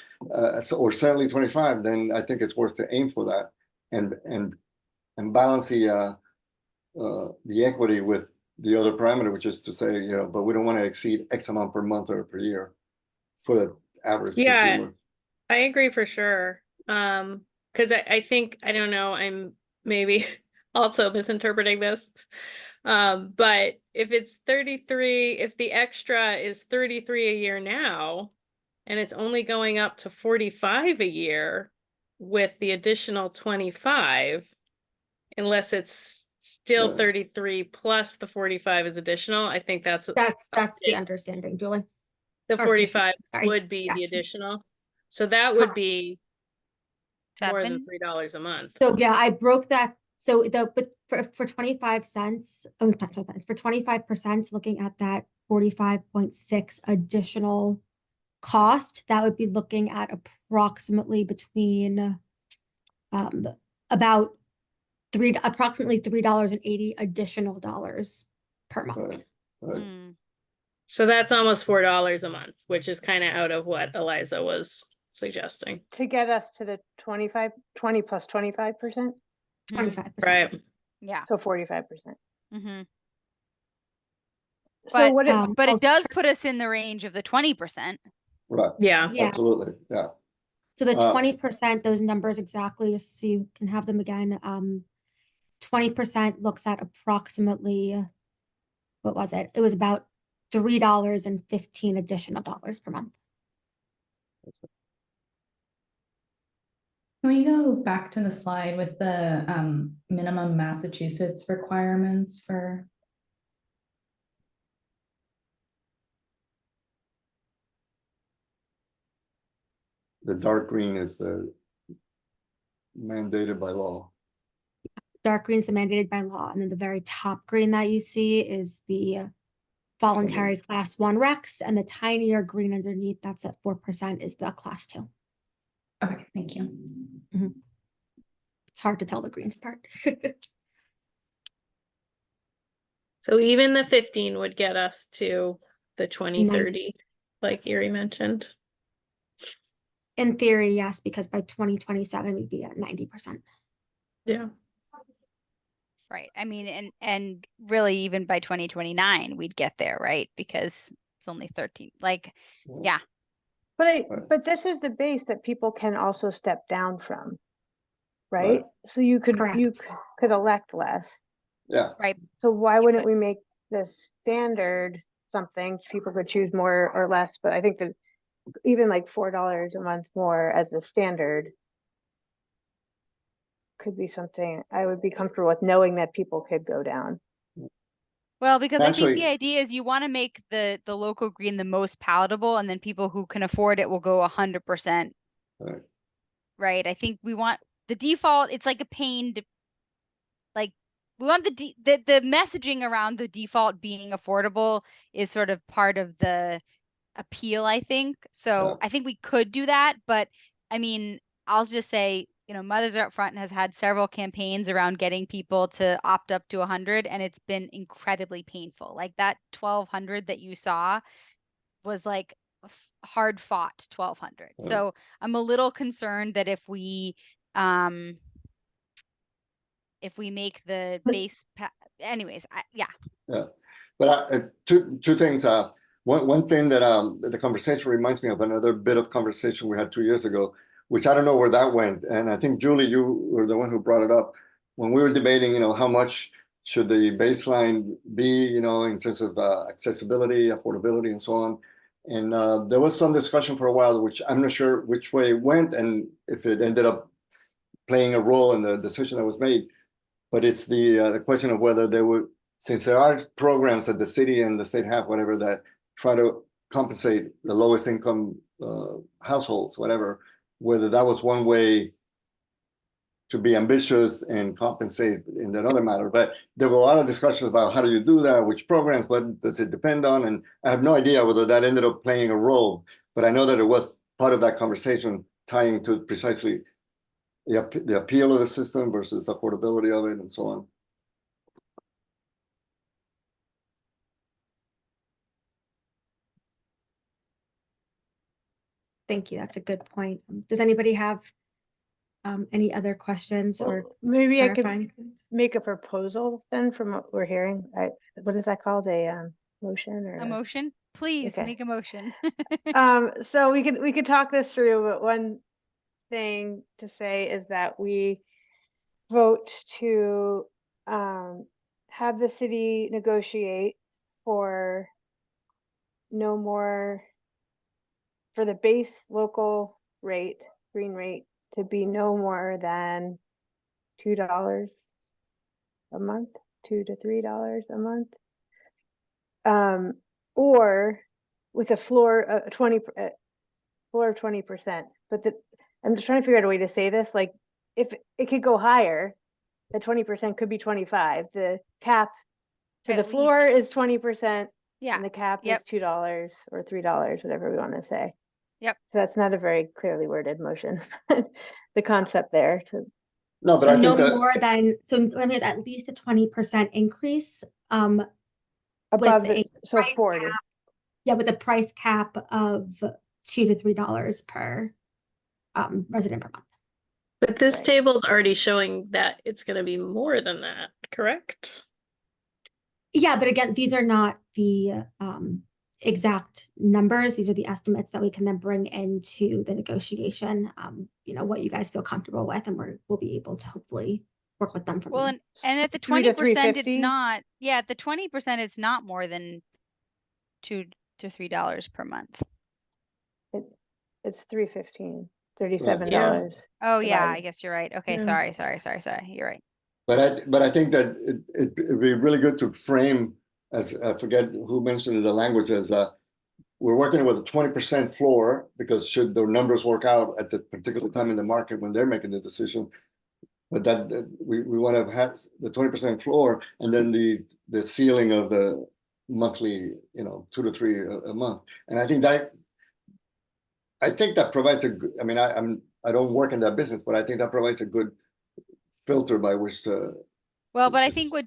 or certainly 25, then I think it's worth to aim for that and balance the equity with the other parameter, which is to say, but we don't want to exceed X amount per month or per year for the average consumer. I agree for sure. Because I think, I don't know, I'm maybe also misinterpreting this. But if it's 33, if the extra is 33 a year now, and it's only going up to 45 a year with the additional 25, unless it's still Right. 33 plus the 45 is additional, I think that's the understanding, Julie. the Or 45 sorry. would be the Yes. additional. So that would Correct. be more than Seven. $3 a month. So yeah, I broke that. So for 25 cents, not 25, for 25%, looking at that 45.6 additional cost, that would be looking at approximately between approximately $3.80 additional dollars per month. Right. Right. So that's almost $4 a month, which is kind of out of what Eliza was suggesting. To get us to the 20 plus 25%, 25%. Right. Yeah. so 45%. Mm-hmm. So But, what it, but it does put us in the range of the 20%. Right. Yeah. Yeah. Absolutely. Yeah. So the 20%, those numbers exactly, just so you can have them again. 20% looks at approximately, what was it? It was about $3.15 additional dollars per month. Can we go back to the slide with the minimum Massachusetts requirements for? The dark green is the mandated by law. Dark green is the mandated by law, and then the very top green that you see is the voluntary class 1 RECs, and the tinier green underneath that's at 4% is the class 2. Okay, thank you. It's hard to tell the greens apart. So even the 15 would get us to the 2030, like Erie mentioned. In theory, yes, because by 2027 we'd be at 90%. Yeah. Right. I mean, and really even by 2029, we'd get there, right? Because it's only 13. Like, yeah. but this is the base that people can also step down from, right? So you could elect less. Yeah. Right. So why wouldn't we make this standard something people could choose more or less? But I think that even like $4 a month more as the standard could be something I would be comfortable with, knowing that people could go down. Well, because I think Actually- the idea is you want to make the local green the most palatable, and then people who can afford it will go 100%. Right. Right. I think we want the default. It's like a pain to, like, we want the messaging around the default being affordable is sort of part of the appeal, I think. So Yeah. I think we could do that, but I mean, I'll just say, Mothers Are Up Front has had several campaigns around getting people to opt up to 100, and it's been incredibly painful. Like that 1,200 that you saw was like hard fought 1,200. Yeah. So I'm a little concerned that if we make the base, anyways, yeah. Yeah, but two things. One thing that the conversation reminds me of another bit of conversation we had 2 years ago, which I don't know where that went. And I think Julie, you were the one who brought it up when we were debating. How much should the baseline be? In terms of accessibility, affordability, and so on. And there was some discussion for a while, which I'm not sure which way it went, and if it ended up playing a role in the decision that was made. But it's the question of whether they would, since there are programs that the city and the state have, whatever, that try to compensate the lowest income households, whatever, whether that was one way to be ambitious and compensate in that other matter. But there were a lot of discussions about how do you do that, which programs, what does it depend on? And I have no idea whether that ended up playing a role, but I know that it was part of that conversation tying to precisely the appeal of the system versus the affordability of it and so on. Thank you. That's a good point. Does anybody have any other questions or Maybe I could clarifying things? make a proposal then from what we're hearing. What is that called? A motion or A motion? Please Okay. make a motion. So we could talk this through, but one thing to say is that we vote to have the city negotiate for no more, for the base local rate, green rate, to be no more than $2 a month, $2 to $3 a month, or with a floor floor of 20%. But I'm just trying to figure out a way to say this. Like, if it could go higher, the 20% could be 25. The cap to the floor is 20%, Yeah. and the cap Yep. is $2 or $3, whatever we want to say. Yep. So that's not a very clearly worded motion. The concept there to No, but So I think no that more than, so I mean, it's at least a 20% increase. above with the, a so price 40. cap. Yeah, with a price cap of $2 to $3 per resident per month. But this Right. table's already showing that it's going to be more than that, correct? Yeah, but again, these are not the exact numbers. These are the estimates that we can then bring into the negotiation. You know, what you guys feel comfortable with, and we'll be able to hopefully work with them from Well, there. and at the 3 to 20%, it's 350? not, yeah, at the 20%, it's not more than $2 to $3 per month. It's $315, $37. Oh yeah, I divided. guess you're right. Okay, Yeah. sorry. You're right. But I think that it'd be really good to frame, as I forget who mentioned the language, as we're working with a 20% floor, because should the numbers work out at the particular time in the market when they're making the decision, but that we want to have the 20% floor, and then the ceiling of the monthly, you know, 2 to 3 a month. And I think that provides a good, I mean, I don't work in that business, but I think that provides a good filter by which to. Well, but I think what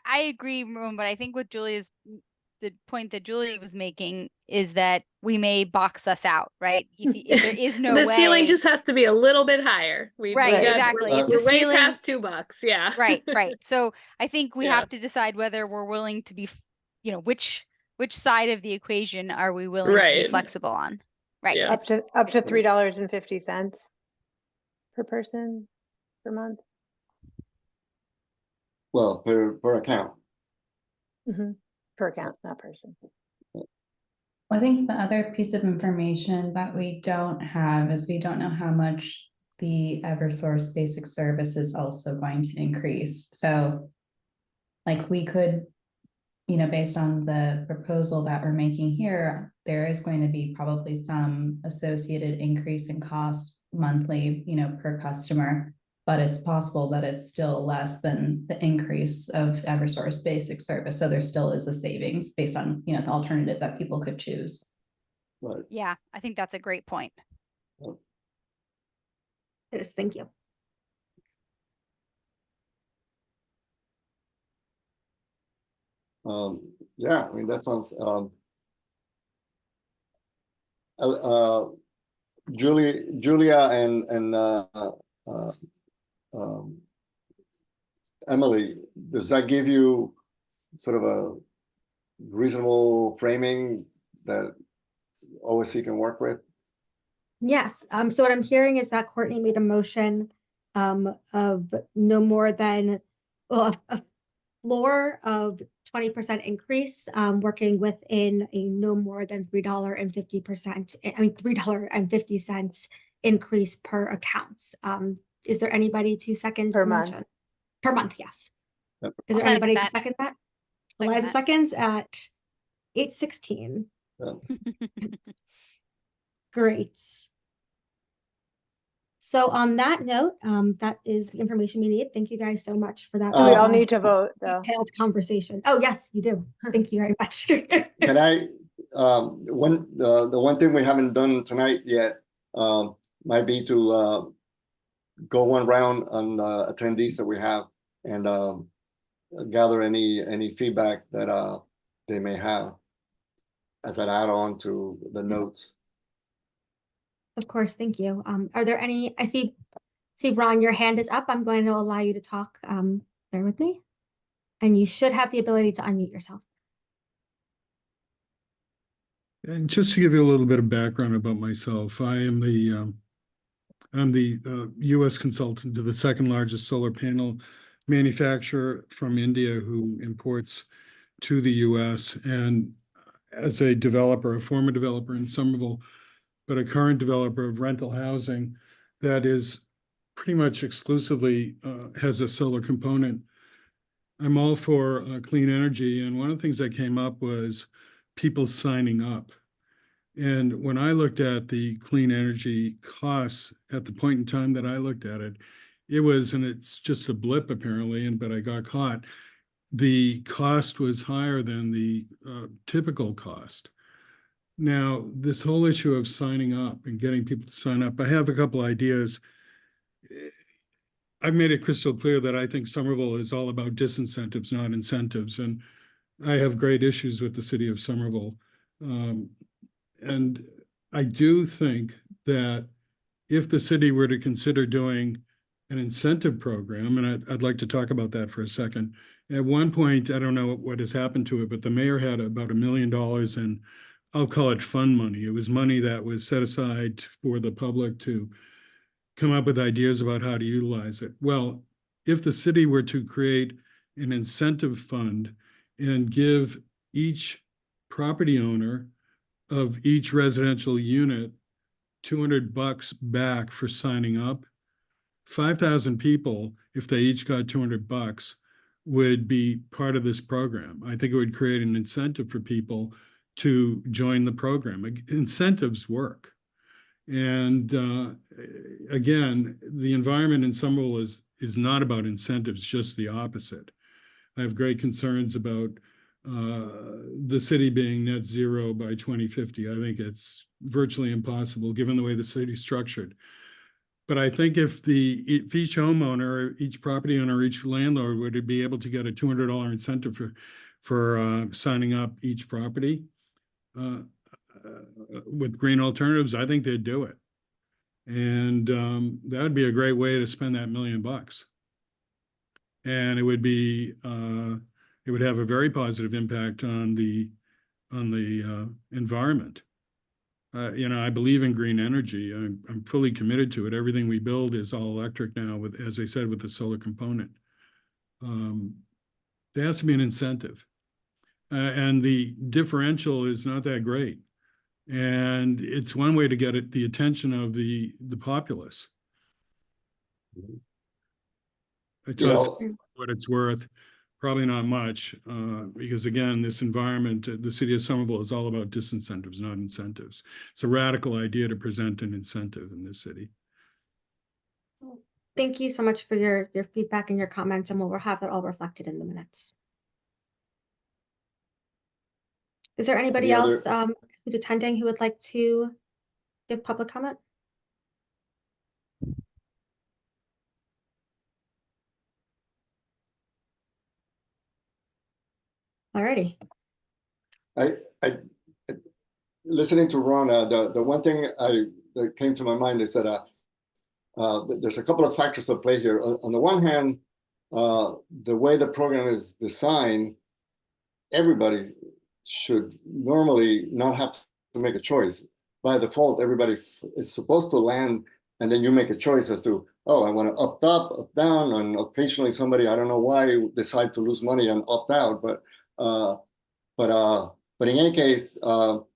I agree, Ramon, but I think what the point that Julie was making is that we may box us out, right? If there is no The way, ceiling just has to be a little bit higher. Right, exactly. If We're the way ceiling, past $2. Yeah. right. So I think we Yeah. have to decide whether we're willing to be, you know, which side of the equation are we willing to be Right. flexible on? Right. Yeah. Up to $3.50 per person per month. Well, per account. Per account, not person. I think the other piece of information that we don't have is we don't know how much the Eversource basic service is also going to increase. So like we could, you know, based on the proposal that we're making here, there is going to be probably some associated increase in cost monthly, you know, per customer, but it's possible that it's still less than the increase of Eversource basic service. So there still is a savings based on, you know, the alternative that people could choose. Right. Yeah, I think that's a great point. Yes, thank you. Yeah, I mean, that sounds, Julia and Emily, does that give you sort of a reasonable framing that OSC can work with? Yes. So what I'm hearing is that Courtney made a motion of no more than, well, a floor of 20% increase, working within a no more than $3.50, I mean $3.50 increase per accounts. Is there anybody to second Per the month. motion? Per month, yes. Yep. Is there I'll anybody to second second that? Second Eliza that. seconds at 8:16. Great. So on that note, that is the information we need. Thank you guys so much for that. Do we all need to vote, though? Detailed conversation. Oh, yes, you do. Thank you very much. Can I, the one thing we haven't done tonight yet might be to go one round on attendees that we have and gather any feedback that they may have as an add-on to the notes. Of course, thank you. Are there any, I see Ron, your hand is up. I'm going to allow you to talk. Bear with me. And you should have the ability to unmute yourself. And just to give you a little bit of background about myself, I am I'm the U.S. consultant to the second largest solar panel manufacturer from India who imports to the U.S. And as a developer, a former developer in Somerville, but a current developer of rental housing that is pretty much exclusively has a solar component. I'm all for clean energy. And one of the things that came up was people signing up. And when I looked at the clean energy costs at the point in time that I looked at it, it was, and it's just a blip apparently, but I got caught. The cost was higher than the typical cost. Now, this whole issue of signing up and getting people to sign up, I have a couple ideas. I've made it crystal clear that I think Somerville is all about disincentives, not incentives. And I have great issues with the city of Somerville. And I do think that if the city were to consider doing an incentive program, and I'd like to talk about that for a second. At one point, I don't know what has happened to it, but the mayor had about $1 million in, I'll call it fund money. It was money that was set aside for the public to come up with ideas about how to utilize it. Well, if the city were to create an incentive fund and give each property owner of each residential unit $200 back for signing up, 5,000 people, if they each got $200, would be part of this program. I think it would create an incentive for people to join the program. Incentives work. And again, the environment in Somerville is not about incentives, just the opposite. I have great concerns about the city being net zero by 2050. I think it's virtually impossible given the way the city's structured. But I think if each homeowner, each property owner, each landlord would be able to get a $200 incentive for signing up each property with green alternatives, I think they'd do it. And that would be a great way to spend that $1 million. And it would be it would have a very positive impact on the environment. You know, I believe in green energy. I'm fully committed to it. Everything we build is all electric now, with, as I said, with the solar component. There has to be an incentive, and the differential is not that great. And it's one way to get the attention of the populace. It costs what it's worth. Probably not much, because again, this environment, the city of Somerville is all about disincentives, not incentives. It's a radical idea to present an incentive in this city. Thank you so much for your feedback and your comments, and we'll have that all reflected in the minutes. Is there anybody else who's attending who would like to give public comment? Alrighty. I listening to Ron, the one thing that came to my mind is that there's a couple of factors at play here. On the one hand, the way the program is designed, everybody should normally not have to make a choice. By default, everybody is supposed to land, and then you make a choice as to, oh, I want to opt up, opt down, and occasionally somebody, I don't know why, decide to lose money and opt out, but in any case, what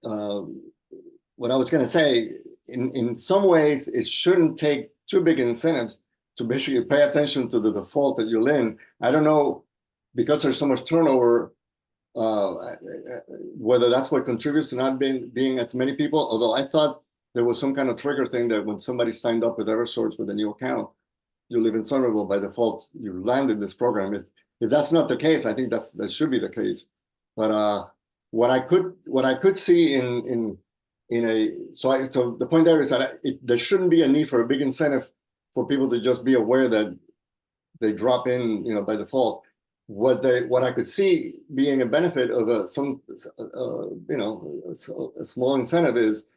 I was going to say, in some ways, it shouldn't take too big incentives to basically pay attention to the default that you're in. I don't know, because there's so much turnover, whether that's what contributes to not being as many people, although I thought there was some kind of trigger thing that when somebody signed up with Eversource with a new account, you live in Somerville by default, you landed this program. If that's not the case, I think that should be the case. But what I could see in a so the point there is that there shouldn't be a need for a big incentive for people to just be aware that they drop in, by default. What I could see being a benefit of a small incentive is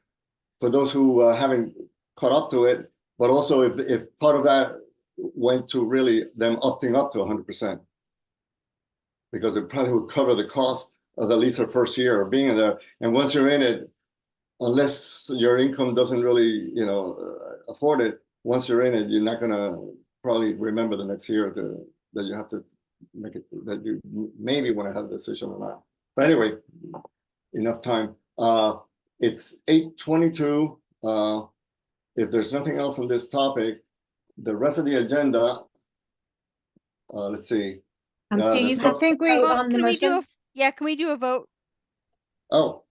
for those who haven't caught up to it, but also if part of that went to really them opting up to 100%, because it probably would cover the cost of at least their first year of being in there. And once you're in it, unless your income doesn't really, afford it, once you're in it, you're not gonna probably remember the next year that you have to make it, that you maybe want to have a decision or not. But anyway, enough time. It's 8:22. If there's nothing else on this topic, the rest of the agenda, let's see. Do you have think we vote vote, on the can we do motion? can we do a vote? Oh.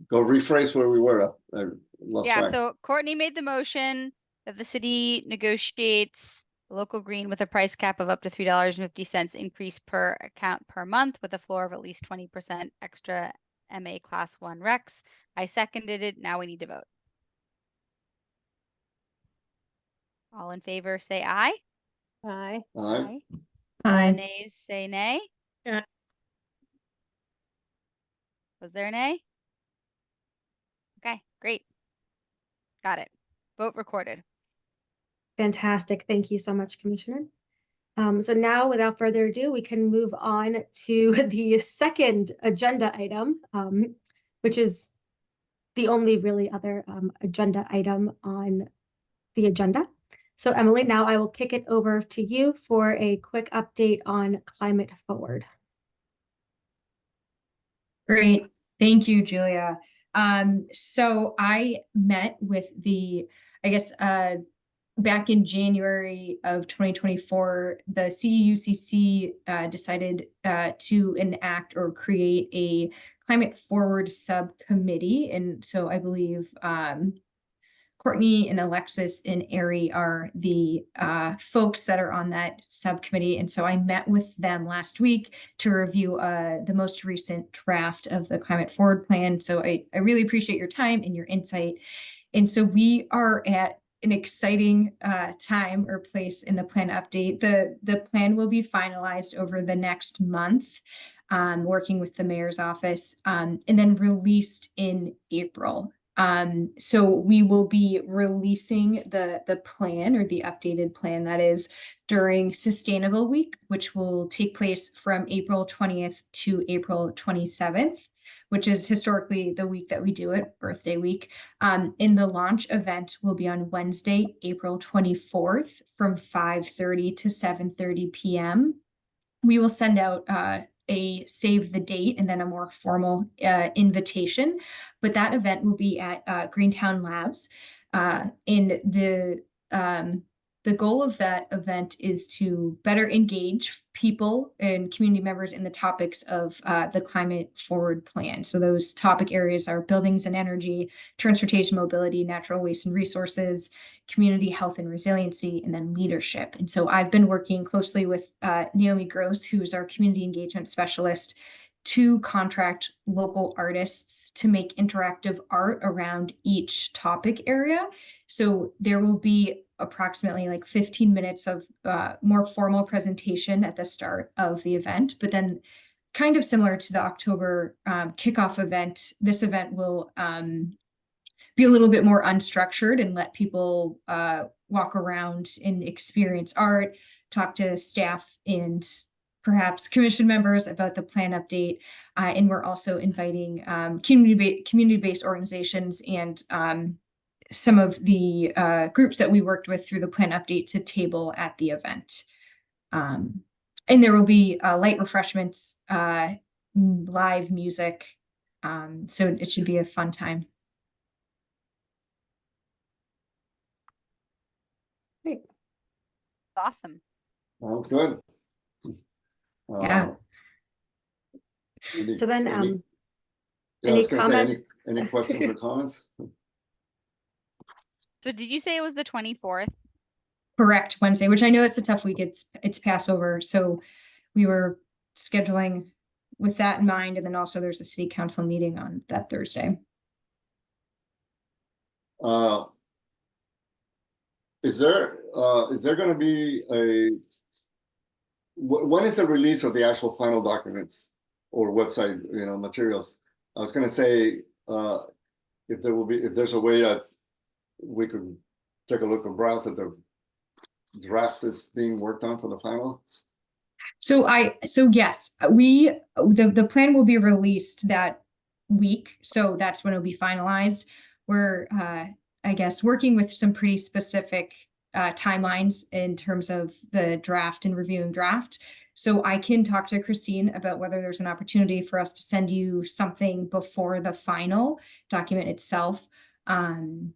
Go rephrase where we were. I lost Yeah, track. so Courtney made the motion that the city negotiates a local green with a price cap of up to $3.50 increase per account per month with a floor of at least 20% extra MA Class 1 Recs. I seconded it. Now we need to vote. All in favor, say aye. Aye. All right. Aye. Nays, say nay. Yeah. Was there a nay? Okay, great. Got it. Vote recorded. Fantastic. Thank you so much, Commissioner. So now, without further ado, we can move on to the second agenda item, which is the only really other agenda item on the agenda. So Emily, now I will kick it over to you for a quick update on Climate Forward. Great. Thank you, Julia. So I met with back in January of 2024, the CEUCC decided to enact or create a Climate Forward subcommittee. And so I believe Courtney and Alexis and Ari are the folks that are on that subcommittee. And so I met with them last week to review the most recent draft of the Climate Forward plan. So I really appreciate your time and your insight. And so we are at an exciting time or place in the plan update. The plan will be finalized over the next month, working with the mayor's office, and then released in April. So we will be releasing the plan, or the updated plan, that is, during Sustainable Week, which will take place from April 20th to April 27th, which is historically the week that we do it, Earth Day week. And the launch event will be on Wednesday, April 24th from 5:30 to 7:30 p.m. We will send out a save the date and then a more formal invitation, but that event will be at Greentown Labs. And the goal of that event is to better engage people and community members in the topics of the Climate Forward plan. So those topic areas are buildings and energy, transportation, mobility, natural waste and resources, community health and resiliency, and then leadership. And so I've been working closely with Naomi Gross, who's our community engagement specialist, to contract local artists to make interactive art around each topic area. So there will be approximately 15 minutes of more formal presentation at the start of the event, but then kind of similar to the October kickoff event, this event will be a little bit more unstructured and let people walk around and experience art, talk to staff and perhaps commission members about the plan update. And we're also inviting community-based organizations and some of the groups that we worked with through the plan update to table at the event. And there will be light refreshments, live music. So it should be a fun time. Great. Awesome. Sounds good. Yeah. So then, yeah, I any was gonna say, comments? any questions or comments? So did you say it was the 24th? Correct, Wednesday, which I know it's a tough week. It's Passover, so we were scheduling with that in mind, and then also there's a city council meeting on that Thursday. Is there gonna be when is the release of the actual final documents or website, materials? I was gonna say, if there's a way that we could take a look and browse at the draft that's being worked on for the final. So yes, the plan will be released that week. So that's when it'll be finalized. We're, I guess, working with some pretty specific timelines in terms of the draft and reviewing draft. So I can talk to Christine about whether there's an opportunity for us to send you something before the final document itself. And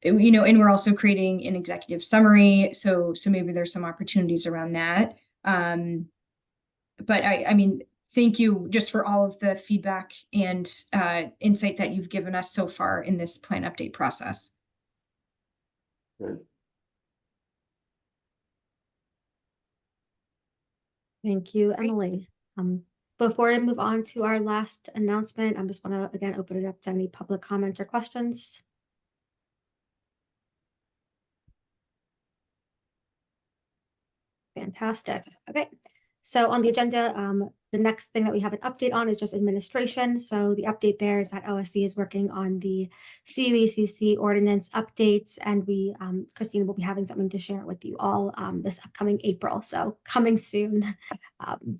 we're also creating an executive summary. So maybe there's some opportunities around that. But I mean, thank you just for all of the feedback and insight that you've given us so far in this plan update process. Good. Thank you, Emily. Before I move on to our last announcement, I just want to again open it up to any public comments or questions. Fantastic. Okay. So on the agenda, the next thing that we have an update on is just administration. So the update there is that OSC is working on the CEUCC ordinance updates, and we, Christine, will be having something to share with you all this upcoming April. So coming soon,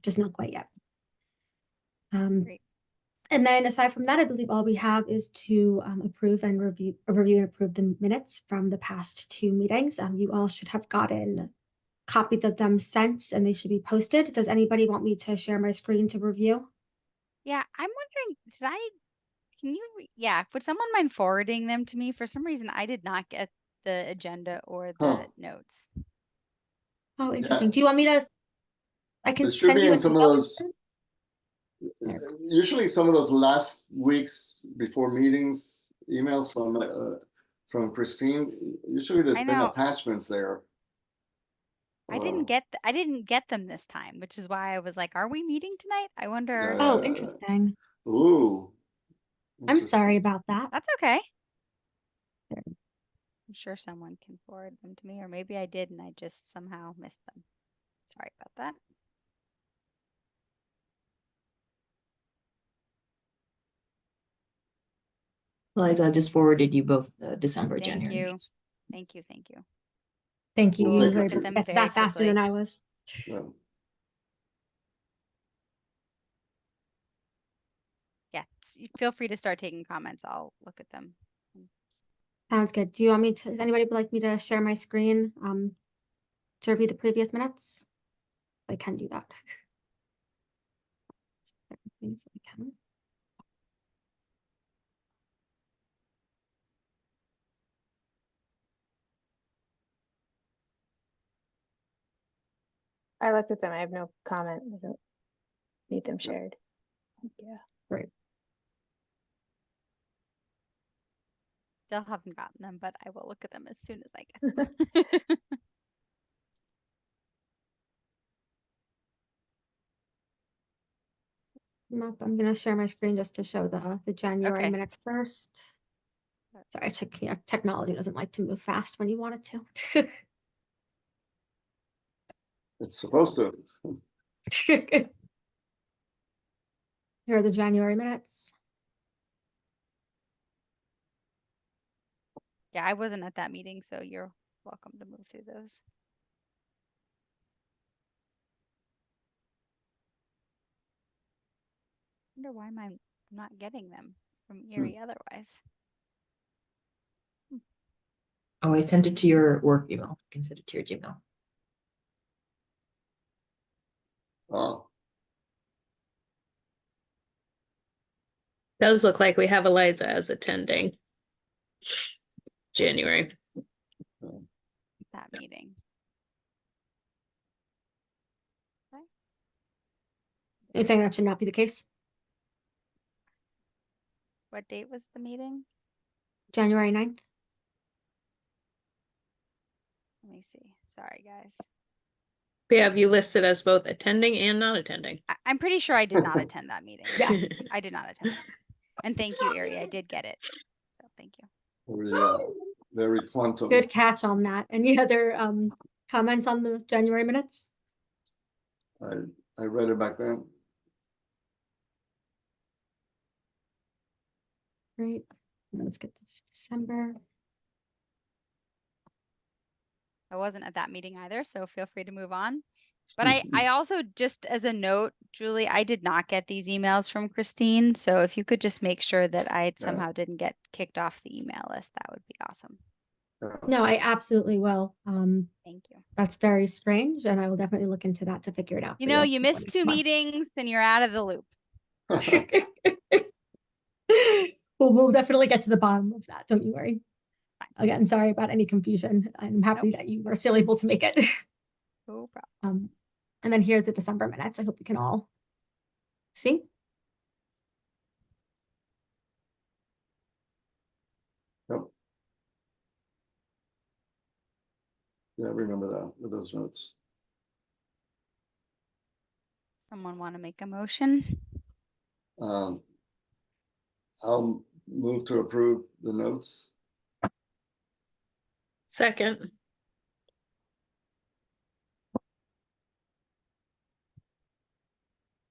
just not quite yet. Great. And then aside from that, I believe all we have is to approve and review and approve the minutes from the past 2 meetings. You all should have gotten copies of them sent, and they should be posted. Does anybody want me to share my screen to review? Yeah, I'm wondering, would someone mind forwarding them to me? For some reason, I did not get the agenda or the notes. Oh, interesting. Do you want me to, I can It should send be you in an some of email those, usually some of those last weeks before meetings, emails from Christine, usually there's I been know. attachments there. I didn't get them this time, which is why I was like, are we meeting tonight? I wonder. Oh, interesting. Ooh. I'm sorry about that. That's okay. I'm sure someone can forward them to me, or maybe I did and I just somehow missed them. Sorry about that. Liza, I just forwarded you both the December, Thank January you. meetings. Thank you. Thank you. Thank you. We'll You take were a able few- to Them get very that faster quickly. than I was. Yeah. Yeah, feel free to start taking comments. I'll look at them. Sounds good. Do you want me to, does anybody would like me to share my screen to review the previous minutes? I can do that. Yes, I can. I looked at them. I have no comment. I don't need them shared. Yeah. Great. Still haven't gotten them, but I will look at them as soon as I get them. I'm going to share my screen just to show the January Okay. minutes first. Sorry, technology doesn't like to move fast when you want it to. It's supposed to. Here are the January minutes. Yeah, I wasn't at that meeting, so you're welcome to move through those. I wonder why I'm not getting them from Erie otherwise. Oh, I sent it to your work email. You can send it to your Gmail. Oh, Does look like we have Eliza as attending January. That meeting. Okay. I think that should not be the case. What date was the meeting? January 9th. Let me see. Sorry, guys. We have you listed as both attending and not attending. I'm pretty sure I did not attend that meeting. Yes. I did not attend that. And thank you, Ari. I did get it. So thank you. Very quantum. Good catch on that. Any other comments on the January minutes? I read it back then. Great. Let's get this December. I wasn't at that meeting either, so feel free to move on. But I also, just as a note, Julie, I did not get these emails from Christine. So if you could just make sure that I somehow didn't get kicked off the email list, that would be awesome. No, I absolutely will. Thank you. That's very strange, and I will definitely look into that to figure it out. You for know, you before missed next 2 month. meetings and you're out of the loop. Well, we'll definitely get to the bottom of that. Don't you worry. Again, sorry about any confusion. I'm happy that you were still able to make it. No problem. And then here's the December minutes. I hope you can all see. Yep. Yeah, I remember that with those notes. Someone want to make a motion? I'll move to approve the notes. Second.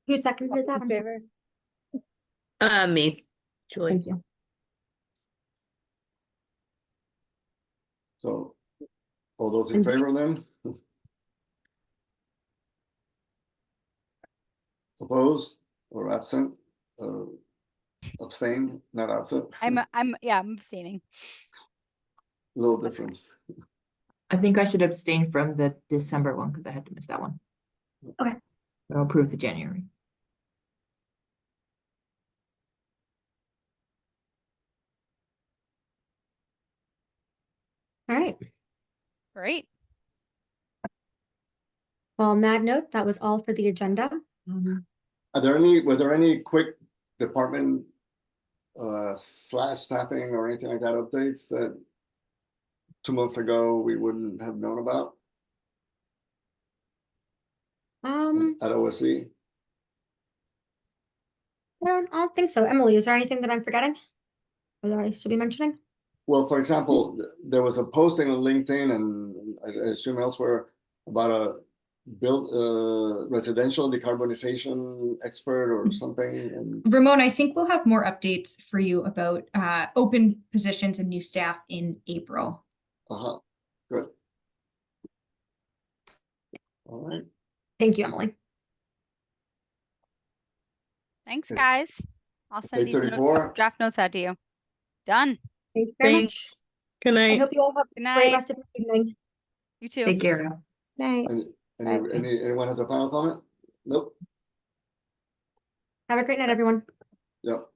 Who seconded that? I'm sorry. Me, Julie. Thank you. So all those in favor then? Opposed or absent or abstained, not absent? I'm abstaining. Little difference. I think I should abstain from the December one because I had to miss that one. Okay. But I'll approve the January. All right. Great. Well, on that note, that was all for the agenda. Were there any quick department slash staffing or anything like that updates that 2 months ago we wouldn't have known about at OSC? I don't think so. Emily, is there anything that I'm forgetting or that I should be mentioning? Well, for example, there was a posting on LinkedIn and I assume elsewhere about a residential decarbonization expert or something. And Ramon, I think we'll have more updates for you about open positions and new staff in April. Good. All right. Thank you, Emily. Thanks, It's guys. I'll send these 8:34. draft notes out to you. Done. Thanks very much. Thanks. Good I night. hope you all have Good a great night. rest of your evening. You too. Take care. Night. Anyone has a final comment? Nope. Have a great night, everyone. Yep.